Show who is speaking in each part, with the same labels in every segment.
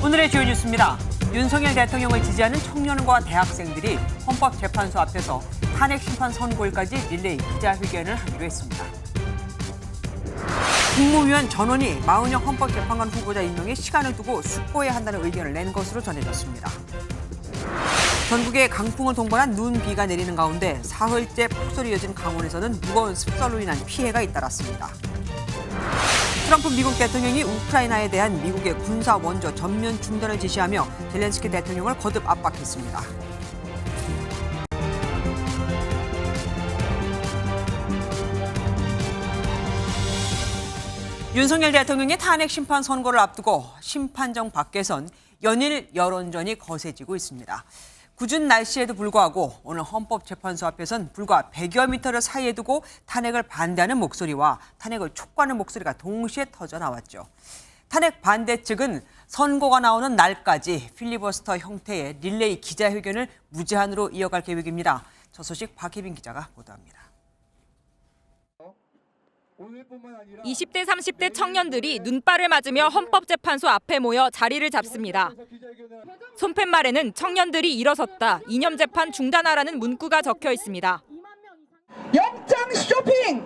Speaker 1: 오늘의 주요 뉴스입니다. 윤석열 대통령을 지지하는 청년과 대학생들이 헌법재판소 앞에서 탄핵 심판 선고일까지 릴레이 기자회견을 하기로 했습니다. 국무위원 전원이 마은영 헌법재판관 후보자 임명에 시간을 두고 숙고해야 한다는 의견을 낸 것으로 전해졌습니다. 전국에 강풍을 동반한 눈, 비가 내리는 가운데 사흘째 폭설이 이어진 강원에서는 무거운 습설로 인한 피해가 잇따랐습니다. 트럼프 미국 대통령이 우크라이나에 대한 미국의 군사 원조 전면 중단을 지시하며 젤렌스키 대통령을 거듭 압박했습니다. 윤석열 대통령의 탄핵 심판 선고를 앞두고 심판정 밖에선 연일 여론전이 거세지고 있습니다. 궂은 날씨에도 불구하고 오늘 헌법재판소 앞에선 불과 100여 미터를 사이에 두고 탄핵을 반대하는 목소리와 탄핵을 촉구하는 목소리가 동시에 터져 나왔죠. 탄핵 반대 측은 선고가 나오는 날까지 필리버스터 형태의 릴레이 기자회견을 무제한으로 이어갈 계획입니다. 저 소식 박혜빈 기자가 보도합니다.
Speaker 2: 20대, 30대 청년들이 눈발을 맞으며 헌법재판소 앞에 모여 자리를 잡습니다. 손팻말에는 청년들이 일어섰다, 이념재판 중단하라는 문구가 적혀 있습니다.
Speaker 3: 영장 쇼핑,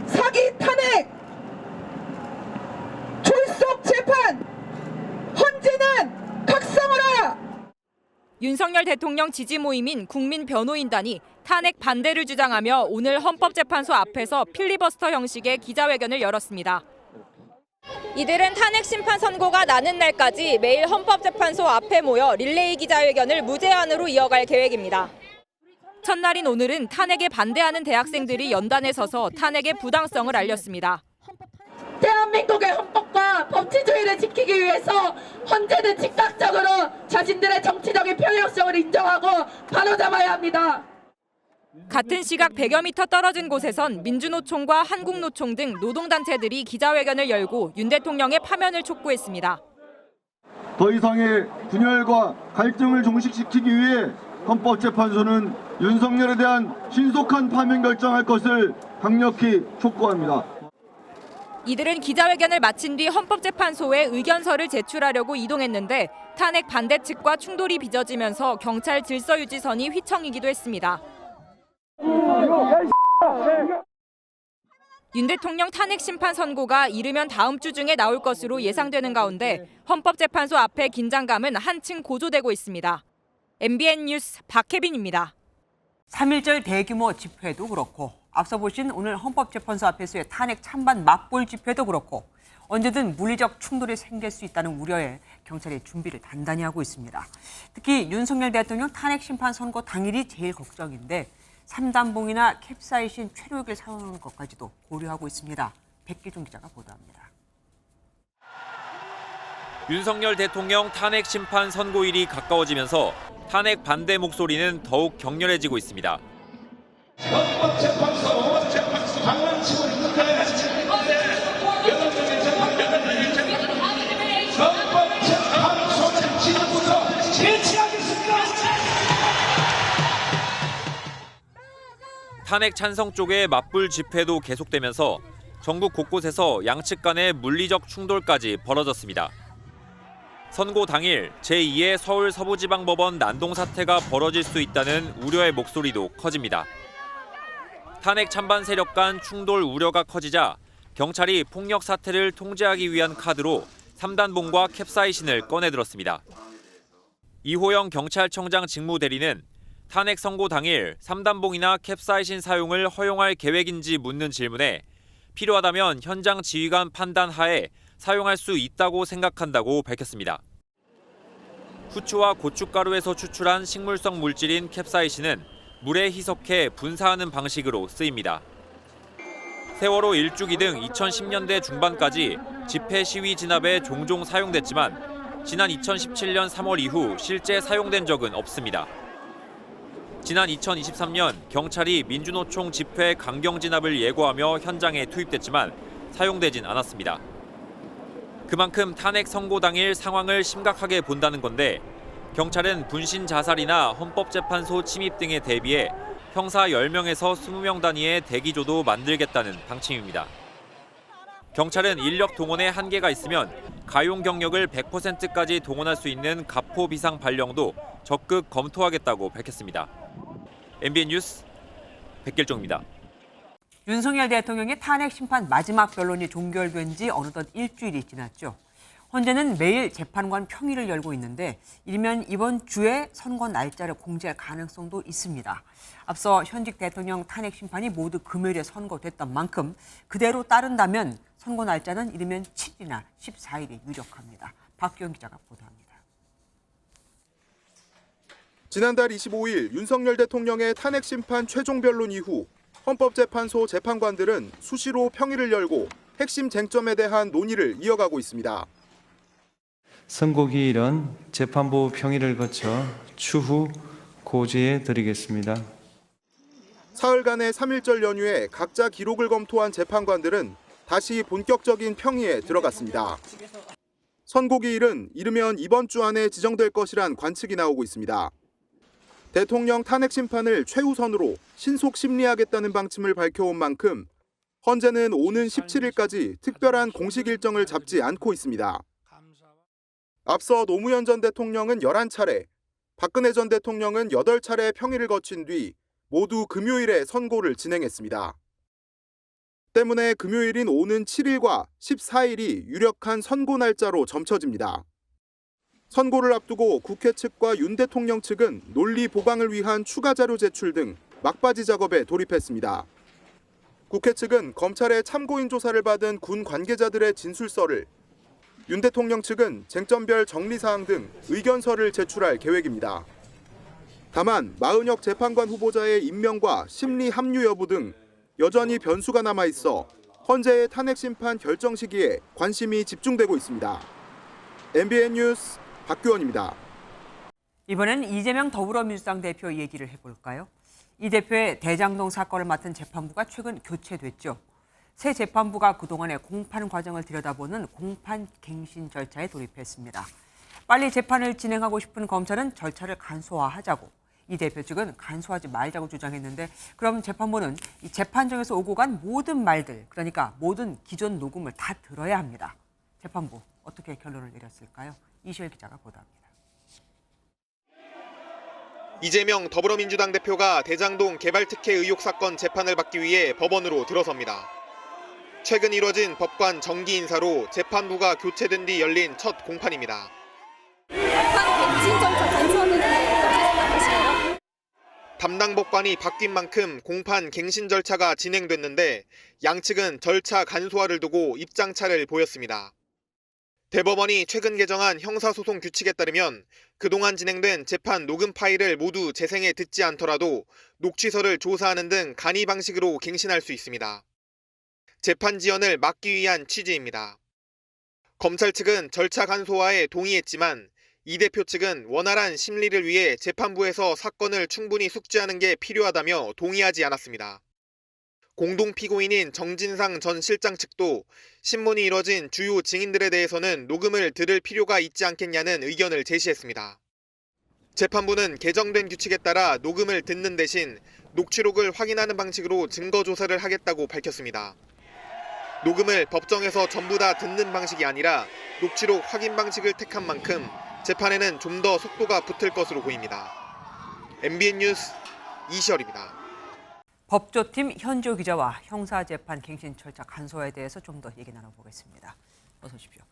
Speaker 3: 사기 탄핵, 졸속 재판, 헌재는 각성하라!
Speaker 2: 윤석열 대통령 지지 모임인 국민변호인단이 탄핵 반대를 주장하며 오늘 헌법재판소 앞에서 필리버스터 형식의 기자회견을 열었습니다. 이들은 탄핵 심판 선고가 나는 날까지 매일 헌법재판소 앞에 모여 릴레이 기자회견을 무제한으로 이어갈 계획입니다. 첫날인 오늘은 탄핵에 반대하는 대학생들이 연단에 서서 탄핵의 부당성을 알렸습니다.
Speaker 3: 대한민국의 헌법과 법치주의를 지키기 위해서 헌재는 즉각적으로 자신들의 정치적인 편향성을 인정하고 바로잡아야 합니다.
Speaker 2: 같은 시각 100여 미터 떨어진 곳에선 민주노총과 한국노총 등 노동단체들이 기자회견을 열고 윤 대통령의 파면을 촉구했습니다.
Speaker 4: 더 이상의 분열과 갈등을 종식시키기 위해 헌법재판소는 윤석열에 대한 신속한 파면 결정할 것을 강력히 촉구합니다.
Speaker 2: 이들은 기자회견을 마친 뒤 헌법재판소에 의견서를 제출하려고 이동했는데 탄핵 반대 측과 충돌이 빚어지면서 경찰 질서유지선이 휘청이기도 했습니다. 윤 대통령 탄핵 심판 선고가 이르면 다음 주 중에 나올 것으로 예상되는 가운데 헌법재판소 앞의 긴장감은 한층 고조되고 있습니다. MBN 뉴스 박혜빈입니다.
Speaker 1: 3.1절 대규모 집회도 그렇고 앞서 보신 오늘 헌법재판소 앞에서의 탄핵 찬반 맞불 집회도 그렇고 언제든 물리적 충돌이 생길 수 있다는 우려에 경찰이 준비를 단단히 하고 있습니다. 특히 윤석열 대통령 탄핵 심판 선고 당일이 제일 걱정인데 3단봉이나 캡사이신 최루액을 사용하는 것까지도 고려하고 있습니다. 백기종 기자가 보도합니다.
Speaker 5: 윤석열 대통령 탄핵 심판 선고일이 가까워지면서 탄핵 반대 목소리는 더욱 격렬해지고 있습니다.
Speaker 6: 헌법재판소 장난치고 있는 거야. 헌법재판소는 지금부터 제치하겠습니다.
Speaker 5: 탄핵 찬성 쪽의 맞불 집회도 계속되면서 전국 곳곳에서 양측 간의 물리적 충돌까지 벌어졌습니다. 선고 당일 제2의 서울 서부지방법원 난동 사태가 벌어질 수 있다는 우려의 목소리도 커집니다. 탄핵 찬반 세력 간 충돌 우려가 커지자 경찰이 폭력 사태를 통제하기 위한 카드로 3단봉과 캡사이신을 꺼내들었습니다. 이호영 경찰청장 직무대리는 탄핵 선고 당일 3단봉이나 캡사이신 사용을 허용할 계획인지 묻는 질문에 필요하다면 현장 지휘관 판단 하에 사용할 수 있다고 생각한다고 밝혔습니다. 후추와 고춧가루에서 추출한 식물성 물질인 캡사이신은 물에 희석해 분사하는 방식으로 쓰입니다. 세월호 일주기 등 2010년대 중반까지 집회 시위 진압에 종종 사용됐지만 지난 2017년 3월 이후 실제 사용된 적은 없습니다. 지난 2023년 경찰이 민주노총 집회 강경 진압을 예고하며 현장에 투입됐지만 사용되진 않았습니다. 그만큼 탄핵 선고 당일 상황을 심각하게 본다는 건데 경찰은 분신 자살이나 헌법재판소 침입 등에 대비해 형사 10명에서 20명 단위의 대기조도 만들겠다는 방침입니다. 경찰은 인력 동원에 한계가 있으면 가용 경력을 100%까지 동원할 수 있는 가포 비상 발령도 적극 검토하겠다고 밝혔습니다. MBN 뉴스 백길종입니다.
Speaker 1: 윤석열 대통령의 탄핵 심판 마지막 변론이 종결된 지 어느덧 일주일이 지났죠. 헌재는 매일 재판관 평일을 열고 있는데 이르면 이번 주에 선고 날짜를 공지할 가능성도 있습니다. 앞서 현직 대통령 탄핵 심판이 모두 금요일에 선고됐던 만큼 그대로 따른다면 선고 날짜는 이르면 7일이나 14일이 유력합니다. 박기영 기자가 보도합니다.
Speaker 7: 지난달 25일 윤석열 대통령의 탄핵 심판 최종 변론 이후 헌법재판소 재판관들은 수시로 평일을 열고 핵심 쟁점에 대한 논의를 이어가고 있습니다.
Speaker 8: 선고기일은 재판부 평일을 거쳐 추후 고지해 드리겠습니다.
Speaker 7: 사흘간의 3.1절 연휴에 각자 기록을 검토한 재판관들은 다시 본격적인 평의에 들어갔습니다. 선고기일은 이르면 이번 주 안에 지정될 것이란 관측이 나오고 있습니다. 대통령 탄핵 심판을 최우선으로 신속 심리하겠다는 방침을 밝혀온 만큼 헌재는 오는 17일까지 특별한 공식 일정을 잡지 않고 있습니다. 앞서 노무현 전 대통령은 11차례, 박근혜 전 대통령은 8차례 평일을 거친 뒤 모두 금요일에 선고를 진행했습니다. 때문에 금요일인 오는 7일과 14일이 유력한 선고 날짜로 점쳐집니다. 선고를 앞두고 국회 측과 윤 대통령 측은 논리 보강을 위한 추가 자료 제출 등 막바지 작업에 돌입했습니다. 국회 측은 검찰의 참고인 조사를 받은 군 관계자들의 진술서를, 윤 대통령 측은 쟁점별 정리사항 등 의견서를 제출할 계획입니다. 다만 마은혁 재판관 후보자의 임명과 심리 합류 여부 등 여전히 변수가 남아있어 헌재의 탄핵 심판 결정 시기에 관심이 집중되고 있습니다. MBN 뉴스 박규원입니다.
Speaker 1: 이번엔 이재명 더불어민주당 대표 얘기를 해볼까요? 이 대표의 대장동 사건을 맡은 재판부가 최근 교체됐죠. 새 재판부가 그동안의 공판 과정을 들여다보는 공판 갱신 절차에 돌입했습니다. 빨리 재판을 진행하고 싶은 검찰은 절차를 간소화하자고, 이 대표 측은 간소화하지 말자고 주장했는데, 그럼 재판부는 이 재판정에서 오고 간 모든 말들, 그러니까 모든 기존 녹음을 다 들어야 합니다. 재판부 어떻게 결론을 내렸을까요? 이시열 기자가 보도합니다.
Speaker 7: 이재명 더불어민주당 대표가 대장동 개발특혜 의혹 사건 재판을 받기 위해 법원으로 들어섭니다. 최근 이뤄진 법관 정기 인사로 재판부가 교체된 뒤 열린 첫 공판입니다. 담당 법관이 바뀐 만큼 공판 갱신 절차가 진행됐는데 양측은 절차 간소화를 두고 입장차를 보였습니다. 대법원이 최근 개정한 형사소송 규칙에 따르면 그동안 진행된 재판 녹음 파일을 모두 재생해 듣지 않더라도 녹취서를 조사하는 등 간이 방식으로 갱신할 수 있습니다. 재판 지연을 막기 위한 취지입니다. 검찰 측은 절차 간소화에 동의했지만 이 대표 측은 원활한 심리를 위해 재판부에서 사건을 충분히 숙지하는 게 필요하다며 동의하지 않았습니다. 공동 피고인인 정진상 전 실장 측도 신문이 이뤄진 주요 증인들에 대해서는 녹음을 들을 필요가 있지 않겠냐는 의견을 제시했습니다. 재판부는 개정된 규칙에 따라 녹음을 듣는 대신 녹취록을 확인하는 방식으로 증거 조사를 하겠다고 밝혔습니다. 녹음을 법정에서 전부 다 듣는 방식이 아니라 녹취록 확인 방식을 택한 만큼 재판에는 좀 더 속도가 붙을 것으로 보입니다. MBN 뉴스 이시열입니다.
Speaker 1: 법조팀 현조 기자와 형사재판 갱신 절차 간소화에 대해서 좀 더 얘기 나눠보겠습니다. 어서 오십시오.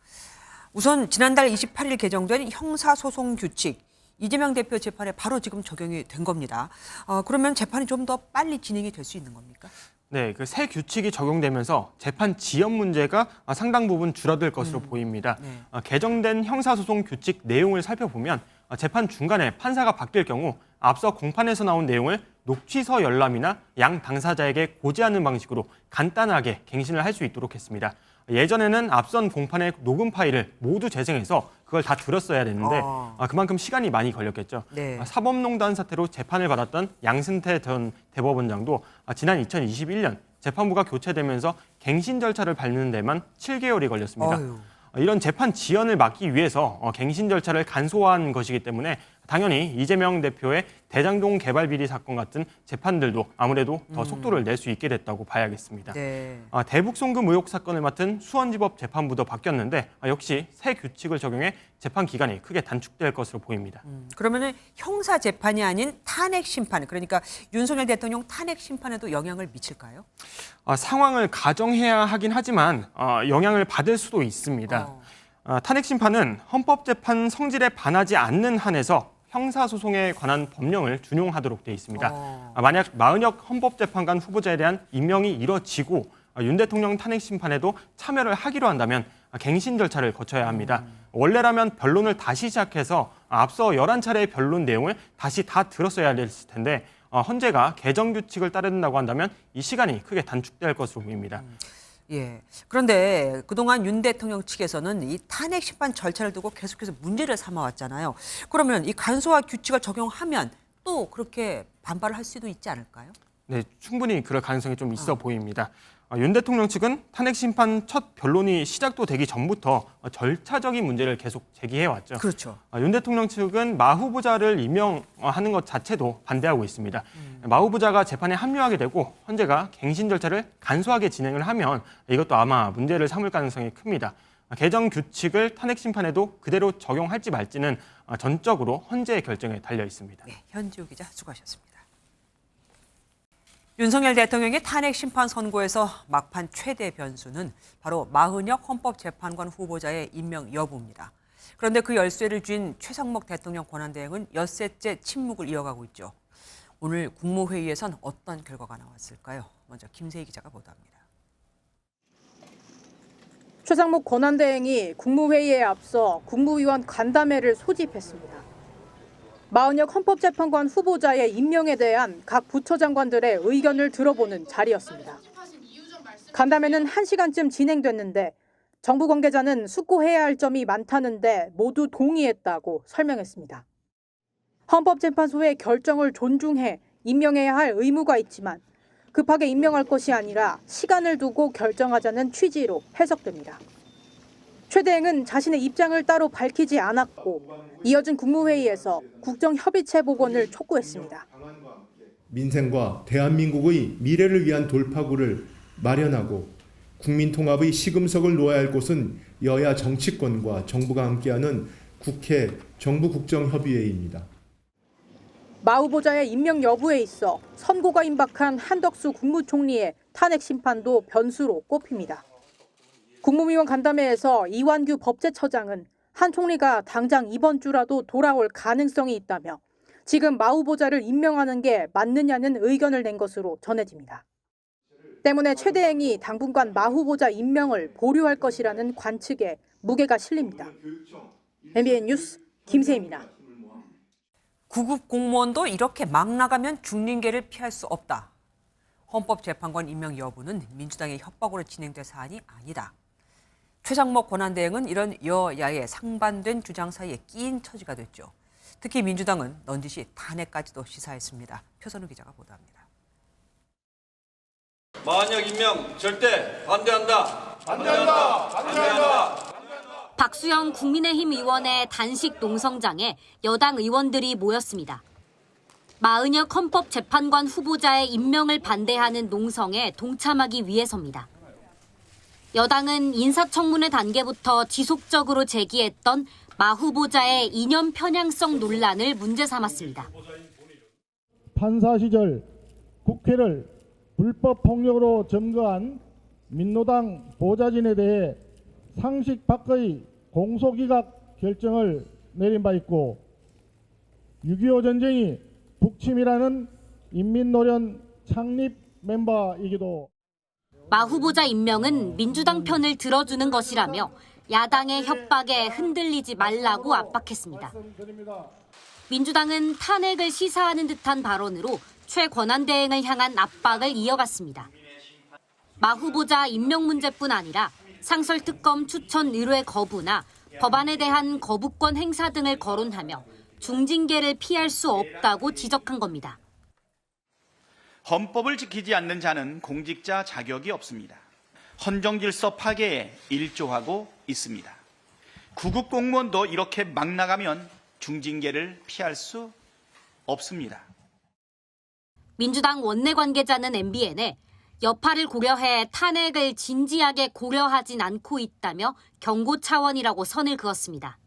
Speaker 1: 우선 지난달 28일 개정된 형사소송 규칙, 이재명 대표 재판에 바로 지금 적용이 된 겁니다. 그러면 재판이 좀 더 빨리 진행이 될 수 있는 겁니까?
Speaker 9: 네, 그 새 규칙이 적용되면서 재판 지연 문제가 상당 부분 줄어들 것으로 보입니다.
Speaker 1: 네.
Speaker 9: 개정된 형사소송 규칙 내용을 살펴보면 재판 중간에 판사가 바뀔 경우 앞서 공판에서 나온 내용을 녹취서 열람이나 양 당사자에게 고지하는 방식으로 간단하게 갱신을 할 수 있도록 했습니다. 예전에는 앞선 공판의 녹음 파일을 모두 재생해서 그걸 다 들었어야 됐는데 그만큼 시간이 많이 걸렸겠죠.
Speaker 1: 네.
Speaker 9: 사법농단 사태로 재판을 받았던 양승태 전 대법원장도 지난 2021년 재판부가 교체되면서 갱신 절차를 밟는 데만 7개월이 걸렸습니다.
Speaker 1: 어휴.
Speaker 9: 이런 재판 지연을 막기 위해서 갱신 절차를 간소화한 것이기 때문에 당연히 이재명 대표의 대장동 개발 비리 사건 같은 재판들도 아무래도 더 속도를 낼 수 있게 됐다고 봐야겠습니다.
Speaker 1: 네.
Speaker 9: 대북 송금 의혹 사건을 맡은 수원지법 재판부도 바뀌었는데 역시 새 규칙을 적용해 재판 기간이 크게 단축될 것으로 보입니다.
Speaker 1: 그러면은 형사 재판이 아닌 탄핵 심판, 그러니까 윤석열 대통령 탄핵 심판에도 영향을 미칠까요?
Speaker 9: 상황을 가정해야 하긴 하지만 영향을 받을 수도 있습니다. 탄핵 심판은 헌법재판 성질에 반하지 않는 한에서 형사소송에 관한 법령을 준용하도록 돼 있습니다. 만약 마은혁 헌법재판관 후보자에 대한 임명이 이뤄지고 윤 대통령 탄핵 심판에도 참여를 하기로 한다면 갱신 절차를 거쳐야 합니다. 원래라면 변론을 다시 시작해서 앞서 11차례의 변론 내용을 다시 다 들었어야 됐을 텐데 헌재가 개정 규칙을 따른다고 한다면 이 시간이 크게 단축될 것으로 보입니다.
Speaker 1: 예. 그런데 그동안 윤 대통령 측에서는 이 탄핵 심판 절차를 두고 계속해서 문제를 삼아왔잖아요. 그러면 이 간소화 규칙을 적용하면 또 그렇게 반발을 할 수도 있지 않을까요?
Speaker 9: 네, 충분히 그럴 가능성이 좀 있어 보입니다. 윤 대통령 측은 탄핵 심판 첫 변론이 시작도 되기 전부터 절차적인 문제를 계속 제기해왔죠.
Speaker 1: 그렇죠.
Speaker 9: 윤 대통령 측은 마 후보자를 임명하는 것 자체도 반대하고 있습니다. 마 후보자가 재판에 합류하게 되고 헌재가 갱신 절차를 간소하게 진행을 하면 이것도 아마 문제를 삼을 가능성이 큽니다. 개정 규칙을 탄핵 심판에도 그대로 적용할지 말지는 전적으로 헌재의 결정에 달려 있습니다.
Speaker 1: 네, 현지우 기자 수고하셨습니다. 윤석열 대통령의 탄핵 심판 선고에서 막판 최대 변수는 바로 마은혁 헌법재판관 후보자의 임명 여부입니다. 그런데 그 열쇠를 쥔 최상목 대통령 권한대행은 엿새째 침묵을 이어가고 있죠. 오늘 국무회의에선 어떤 결과가 나왔을까요? 먼저 김세희 기자가 보도합니다.
Speaker 10: 최상목 권한대행이 국무회의에 앞서 국무위원 간담회를 소집했습니다. 마은혁 헌법재판관 후보자의 임명에 대한 각 부처장관들의 의견을 들어보는 자리였습니다. 간담회는 1시간쯤 진행됐는데 정부 관계자는 숙고해야 할 점이 많다는데 모두 동의했다고 설명했습니다. 헌법재판소의 결정을 존중해 임명해야 할 의무가 있지만 급하게 임명할 것이 아니라 시간을 두고 결정하자는 취지로 해석됩니다. 최 대행은 자신의 입장을 따로 밝히지 않았고 이어진 국무회의에서 국정협의체 복원을 촉구했습니다.
Speaker 11: 민생과 대한민국의 미래를 위한 돌파구를 마련하고 국민 통합의 시금석을 놓아야 할 곳은 여야 정치권과 정부가 함께하는 국회 정부국정협의회입니다.
Speaker 10: 마 후보자의 임명 여부에 있어 선고가 임박한 한덕수 국무총리의 탄핵 심판도 변수로 꼽힙니다. 국무위원 간담회에서 이완규 법제처장은 한 총리가 당장 이번 주라도 돌아올 가능성이 있다며 지금 마 후보자를 임명하는 게 맞느냐는 의견을 낸 것으로 전해집니다. 때문에 최 대행이 당분간 마 후보자 임명을 보류할 것이라는 관측에 무게가 실립니다. MBN 뉴스 김세희입니다.
Speaker 1: 구급 공무원도 이렇게 막 나가면 중징계를 피할 수 없다. 헌법재판관 임명 여부는 민주당의 협박으로 진행될 사안이 아니다. 최상목 권한대행은 이런 여야의 상반된 주장 사이에 끼인 처지가 됐죠. 특히 민주당은 넌지시 탄핵까지도 시사했습니다. 표선우 기자가 보도합니다.
Speaker 12: 마은혁 임명 절대 반대한다. 반대한다.
Speaker 13: 박수영 국민의힘 의원의 단식 농성장에 여당 의원들이 모였습니다. 마은혁 헌법재판관 후보자의 임명을 반대하는 농성에 동참하기 위해서입니다. 여당은 인사청문회 단계부터 지속적으로 제기했던 마 후보자의 이념 편향성 논란을 문제 삼았습니다.
Speaker 14: 판사 시절 국회를 불법 폭력으로 점거한 민노당 보좌진에 대해 상식 밖의 공소기각 결정을 내린 바 있고 6.25 전쟁이 북침이라는 인민노련 창립 멤버이기도.
Speaker 13: 마 후보자 임명은 민주당 편을 들어주는 것이라며 야당의 협박에 흔들리지 말라고 압박했습니다. 민주당은 탄핵을 시사하는 듯한 발언으로 최 권한대행을 향한 압박을 이어갔습니다. 마 후보자 임명 문제뿐 아니라 상설특검 추천 의뢰 거부나 법안에 대한 거부권 행사 등을 거론하며 중징계를 피할 수 없다고 지적한 겁니다.
Speaker 15: 헌법을 지키지 않는 자는 공직자 자격이 없습니다. 헌정질서 파괴에 일조하고 있습니다. 구급 공무원도 이렇게 막 나가면 중징계를 피할 수 없습니다.
Speaker 13: 민주당 원내 관계자는 MBN에 여파를 고려해 탄핵을 진지하게 고려하진 않고 있다며 경고 차원이라고 선을 그었습니다.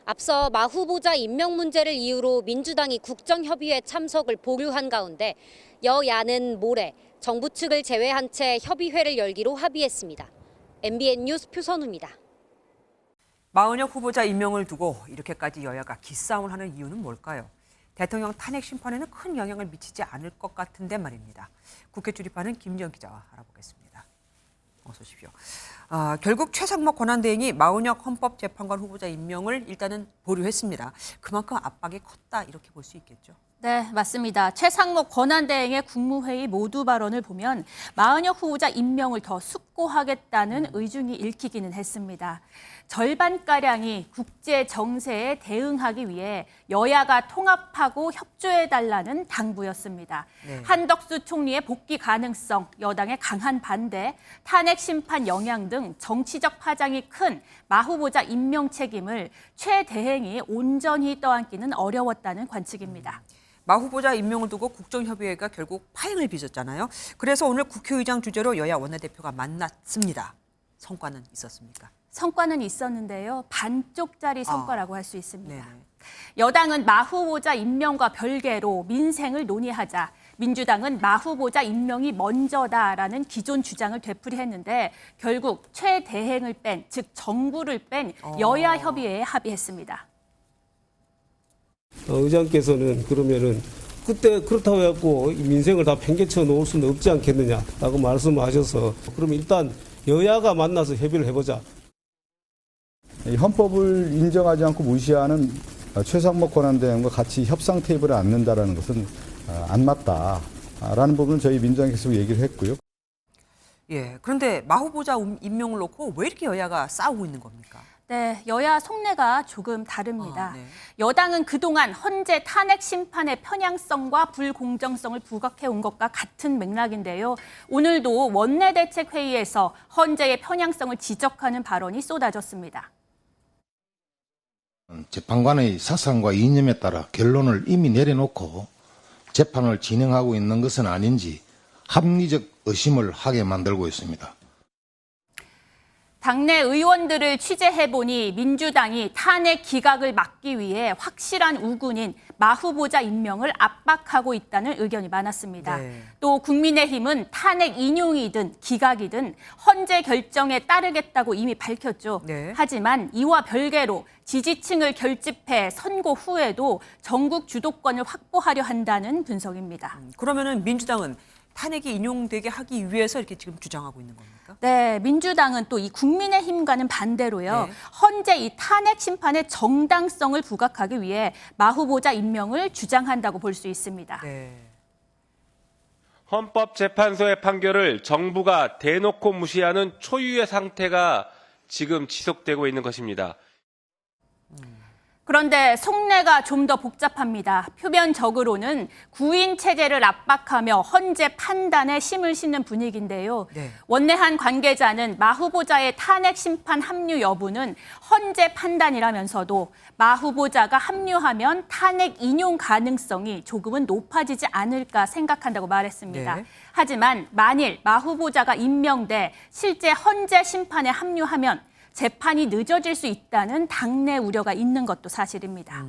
Speaker 13: 앞서 마 후보자 임명 문제를 이유로 민주당이 국정협의회 참석을 보류한 가운데 여야는 모레 정부 측을 제외한 채 협의회를 열기로 합의했습니다. MBN 뉴스 표선우입니다.
Speaker 1: 마은혁 후보자 임명을 두고 이렇게까지 여야가 기싸움을 하는 이유는 뭘까요? 대통령 탄핵 심판에는 큰 영향을 미치지 않을 것 같은데 말입니다. 국회 출입하는 김지영 기자와 알아보겠습니다. 어서 오십시오. 결국 최상목 권한대행이 마은혁 헌법재판관 후보자 임명을 일단은 보류했습니다. 그만큼 압박이 컸다 이렇게 볼 수 있겠죠.
Speaker 16: 네, 맞습니다. 최상목 권한대행의 국무회의 모두 발언을 보면 마은혁 후보자 임명을 더 숙고하겠다는 의중이 읽히기는 했습니다. 절반가량이 국제 정세에 대응하기 위해 여야가 통합하고 협조해달라는 당부였습니다.
Speaker 1: 네.
Speaker 16: 한덕수 총리의 복귀 가능성, 여당의 강한 반대, 탄핵 심판 영향 등 정치적 파장이 큰 마 후보자 임명 책임을 최 대행이 온전히 떠안기는 어려웠다는 관측입니다.
Speaker 1: 마 후보자 임명을 두고 국정협의회가 결국 파행을 빚었잖아요. 그래서 오늘 국회의장 주재로 여야 원내대표가 만났습니다. 성과는 있었습니까?
Speaker 16: 성과는 있었는데요. 반쪽짜리 성과라고 할 수 있습니다.
Speaker 1: 네네.
Speaker 16: 여당은 마 후보자 임명과 별개로 민생을 논의하자, 민주당은 마 후보자 임명이 먼저다라는 기존 주장을 되풀이했는데 결국 최 대행을 뺀, 즉 정부를 뺀 여야 협의회에 합의했습니다.
Speaker 17: 의장께서는 그러면은 그때 그렇다고 해갖고 민생을 다 팽개쳐 놓을 수는 없지 않겠느냐라고 말씀하셔서 그러면 일단 여야가 만나서 협의를 해보자.
Speaker 18: 헌법을 인정하지 않고 무시하는 최상목 권한대행과 같이 협상 테이블에 앉는다라는 것은 안 맞다라는 부분은 저희 민주당이 계속 얘기를 했고요.
Speaker 1: 예, 그런데 마 후보자 임명을 놓고 왜 이렇게 여야가 싸우고 있는 겁니까?
Speaker 16: 네, 여야 속내가 조금 다릅니다. 여당은 그동안 헌재 탄핵 심판의 편향성과 불공정성을 부각해온 것과 같은 맥락인데요. 오늘도 원내대책회의에서 헌재의 편향성을 지적하는 발언이 쏟아졌습니다.
Speaker 19: 재판관의 사상과 이념에 따라 결론을 이미 내려놓고 재판을 진행하고 있는 것은 아닌지 합리적 의심을 하게 만들고 있습니다.
Speaker 16: 당내 의원들을 취재해보니 민주당이 탄핵 기각을 막기 위해 확실한 우군인 마 후보자 임명을 압박하고 있다는 의견이 많았습니다.
Speaker 1: 네.
Speaker 16: 또 국민의힘은 탄핵 인용이든 기각이든 헌재 결정에 따르겠다고 이미 밝혔죠.
Speaker 1: 네.
Speaker 16: 하지만 이와 별개로 지지층을 결집해 선고 후에도 전국 주도권을 확보하려 한다는 분석입니다.
Speaker 1: 그러면은 민주당은 탄핵이 인용되게 하기 위해서 이렇게 지금 주장하고 있는 겁니까?
Speaker 16: 네, 민주당은 또 이 국민의힘과는 반대로요.
Speaker 1: 네.
Speaker 16: 헌재 이 탄핵 심판의 정당성을 부각하기 위해 마 후보자 임명을 주장한다고 볼 수 있습니다.
Speaker 1: 네.
Speaker 20: 헌법재판소의 판결을 정부가 대놓고 무시하는 초유의 상태가 지금 지속되고 있는 것입니다.
Speaker 16: 그런데 속내가 좀 더 복잡합니다. 표면적으로는 구인 체제를 압박하며 헌재 판단에 힘을 싣는 분위기인데요.
Speaker 1: 네.
Speaker 16: 원내 한 관계자는 마 후보자의 탄핵 심판 합류 여부는 헌재 판단이라면서도 마 후보자가 합류하면 탄핵 인용 가능성이 조금은 높아지지 않을까 생각한다고 말했습니다.
Speaker 1: 네.
Speaker 16: 하지만 만일 마 후보자가 임명돼 실제 헌재 심판에 합류하면 재판이 늦어질 수 있다는 당내 우려가 있는 것도 사실입니다.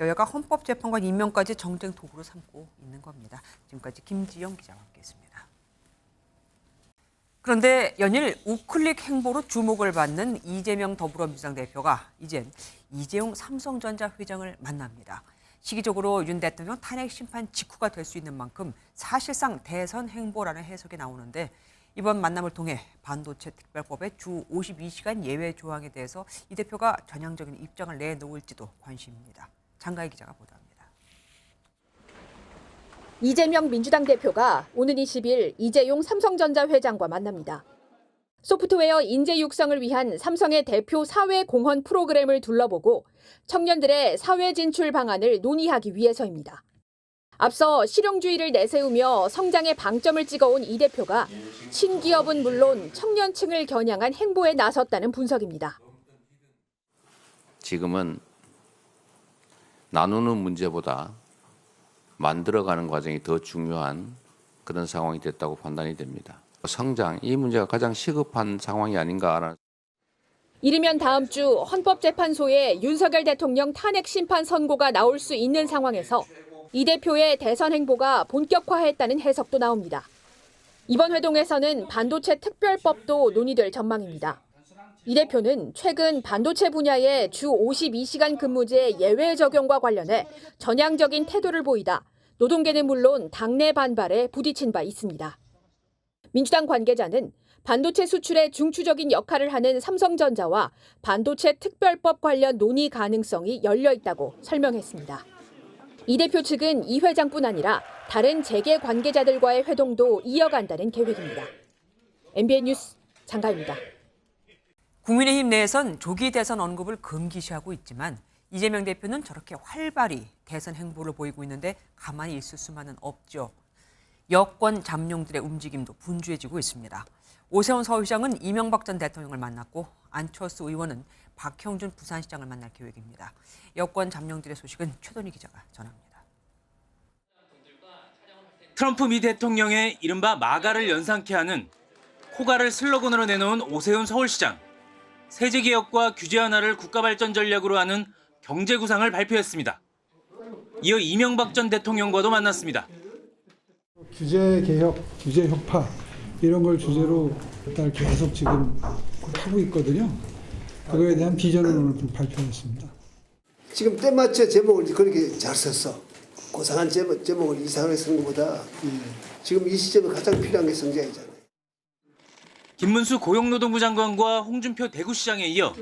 Speaker 1: 여야가 헌법재판관 임명까지 정쟁 도구로 삼고 있는 겁니다. 지금까지 김지영 기자와 함께했습니다. 그런데 연일 우클릭 행보로 주목을 받는 이재명 더불어민주당 대표가 이젠 이재용 삼성전자 회장을 만납니다. 시기적으로 윤 대통령 탄핵 심판 직후가 될 수 있는 만큼 사실상 대선 행보라는 해석이 나오는데 이번 만남을 통해 반도체 특별법의 주 52시간 예외 조항에 대해서 이 대표가 전향적인 입장을 내놓을지도 관심입니다. 장가희 기자가 보도합니다.
Speaker 21: 이재명 민주당 대표가 오는 20일 이재용 삼성전자 회장과 만납니다. 소프트웨어 인재 육성을 위한 삼성의 대표 사회 공헌 프로그램을 둘러보고 청년들의 사회 진출 방안을 논의하기 위해서입니다. 앞서 실용주의를 내세우며 성장의 방점을 찍어온 이 대표가 신기업은 물론 청년층을 겨냥한 행보에 나섰다는 분석입니다.
Speaker 22: 지금은
Speaker 3: 나누는 문제보다 만들어가는 과정이 더 중요한 그런 상황이 됐다고 판단이 됩니다. 성장, 이 문제가 가장 시급한 상황이 아닌가라는.
Speaker 21: 이르면 다음 주 헌법재판소에 윤석열 대통령 탄핵 심판 선고가 나올 수 있는 상황에서 이 대표의 대선 행보가 본격화했다는 해석도 나옵니다. 이번 회동에서는 반도체 특별법도 논의될 전망입니다. 이 대표는 최근 반도체 분야의 주 52시간 근무제 예외 적용과 관련해 전향적인 태도를 보이다 노동계는 물론 당내 반발에 부딪힌 바 있습니다. 민주당 관계자는 반도체 수출에 중추적인 역할을 하는 삼성전자와 반도체 특별법 관련 논의 가능성이 열려 있다고 설명했습니다. 이 대표 측은 이 회장뿐 아니라 다른 재계 관계자들과의 회동도 이어간다는 계획입니다. MBN 뉴스 장가입니다.
Speaker 1: 국민의힘 내에선 조기 대선 언급을 금기시하고 있지만 이재명 대표는 저렇게 활발히 대선 행보를 보이고 있는데 가만히 있을 수만은 없죠. 여권 잠룡들의 움직임도 분주해지고 있습니다. 오세훈 서울시장은 이명박 전 대통령을 만났고 안철수 의원은 박형준 부산시장을 만날 계획입니다. 여권 잠룡들의 소식은 최돈희 기자가 전합니다.
Speaker 22: 트럼프 미 대통령의 이른바 마가를 연상케 하는 코가를 슬로건으로 내놓은 오세훈 서울시장. 세제개혁과 규제 완화를 국가발전 전략으로 하는 경제구상을 발표했습니다. 이어 이명박 전 대통령과도 만났습니다.
Speaker 23: 규제개혁, 규제혁파 이런 걸 주제로 일단 계속 지금 하고 있거든요. 그거에 대한 비전을 오늘 발표했습니다.
Speaker 24: 지금 때맞춰 제목을 그렇게 잘 썼어. 고상한 제목을 이상하게 쓴 것보다 지금 이 시점에 가장 필요한 게 성장이잖아요.
Speaker 22: 김문수 고용노동부 장관과 홍준표 대구시장에 이어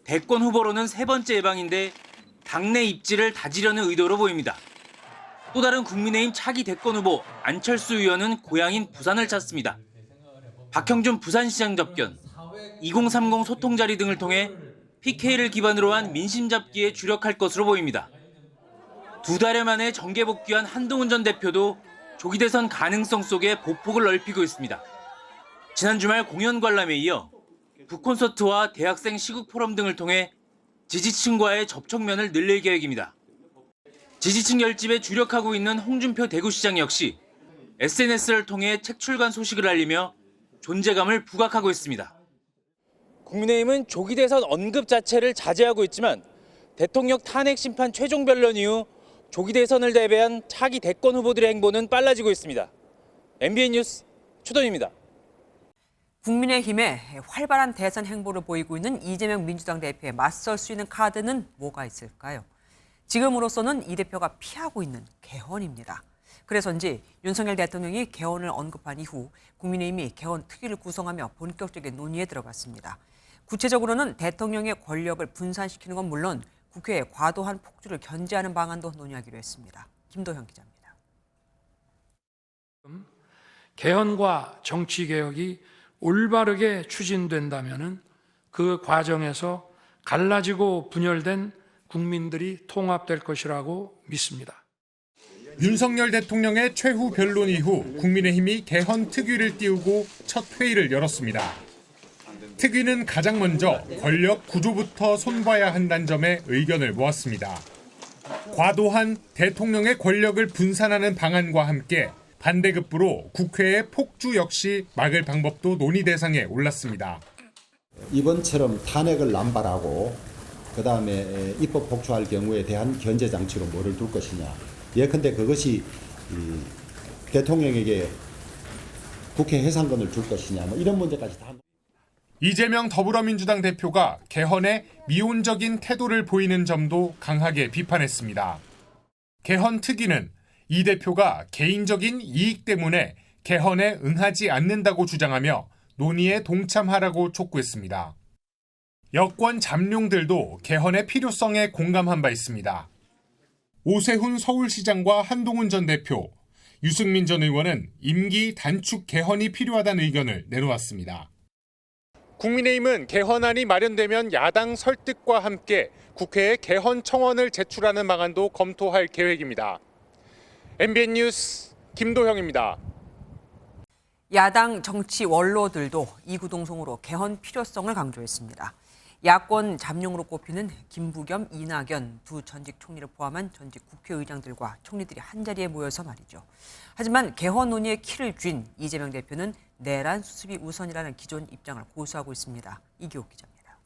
Speaker 22: 대권 후보로는 세 번째 예방인데 당내 입지를 다지려는 의도로 보입니다. 또 다른 국민의힘 차기 대권 후보 안철수 의원은 고향인 부산을 찾습니다. 박형준 부산시장 접견, 2030 소통 자리 등을 통해 PK를 기반으로 한 민심 잡기에 주력할 것으로 보입니다. 두 달여 만에 정계 복귀한 한동훈 전 대표도 조기 대선 가능성 속에 보폭을 넓히고 있습니다. 지난 주말 공연 관람에 이어 북콘서트와 대학생 시국 포럼 등을 통해 지지층과의 접촉면을 늘릴 계획입니다. 지지층 결집에 주력하고 있는 홍준표 대구시장 역시 SNS를 통해 책 출간 소식을 알리며 존재감을 부각하고 있습니다. 국민의힘은 조기 대선 언급 자체를 자제하고 있지만 대통령 탄핵 심판 최종 변론 이후 조기 대선을 대비한 차기 대권 후보들의 행보는 빨라지고 있습니다. MBN 뉴스 최돈입니다.
Speaker 1: 국민의힘의 활발한 대선 행보를 보이고 있는 이재명 민주당 대표에 맞설 수 있는 카드는 뭐가 있을까요? 지금으로서는 이 대표가 피하고 있는 개헌입니다. 그래서인지 윤석열 대통령이 개헌을 언급한 이후 국민의힘이 개헌 특위를 구성하며 본격적인 논의에 들어갔습니다. 구체적으로는 대통령의 권력을 분산시키는 건 물론 국회의 과도한 폭주를 견제하는 방안도 논의하기로 했습니다. 김도형 기자입니다.
Speaker 25: 개헌과 정치개혁이 올바르게 추진된다면 그 과정에서 갈라지고 분열된 국민들이 통합될 것이라고 믿습니다.
Speaker 26: 윤석열 대통령의 최후 변론 이후 국민의힘이 개헌 특위를 띄우고 첫 회의를 열었습니다. 특위는 가장 먼저 권력 구조부터 손봐야 한다는 점에 의견을 모았습니다. 과도한 대통령의 권력을 분산하는 방안과 함께 반대급부로 국회의 폭주 역시 막을 방법도 논의 대상에 올랐습니다.
Speaker 27: 이번처럼 탄핵을 남발하고 그다음에 입법 폭주할 경우에 대한 견제 장치로 뭐를 둘 것이냐. 예컨대 그것이 대통령에게 국회 해상권을 줄 것이냐. 뭐 이런 문제까지 다.
Speaker 26: 이재명 더불어민주당 대표가 개헌에 미온적인 태도를 보이는 점도 강하게 비판했습니다. 개헌 특위는 이 대표가 개인적인 이익 때문에 개헌에 응하지 않는다고 주장하며 논의에 동참하라고 촉구했습니다. 여권 잠룡들도 개헌의 필요성에 공감한 바 있습니다. 오세훈 서울시장과 한동훈 전 대표, 유승민 전 의원은 임기 단축 개헌이 필요하다는 의견을 내놓았습니다. 국민의힘은 개헌안이 마련되면 야당 설득과 함께 국회에 개헌 청원을 제출하는 방안도 검토할 계획입니다. MBN 뉴스 김도형입니다.
Speaker 1: 야당 정치 원로들도 이구동성으로 개헌 필요성을 강조했습니다. 야권 잠룡으로 꼽히는 김부겸, 이낙연 두 전직 총리를 포함한 전직 국회의장들과 총리들이 한자리에 모여서 말이죠. 하지만 개헌 논의의 키를 쥔 이재명 대표는 내란 수습이 우선이라는 기존 입장을 고수하고 있습니다. 이기옥 기자입니다.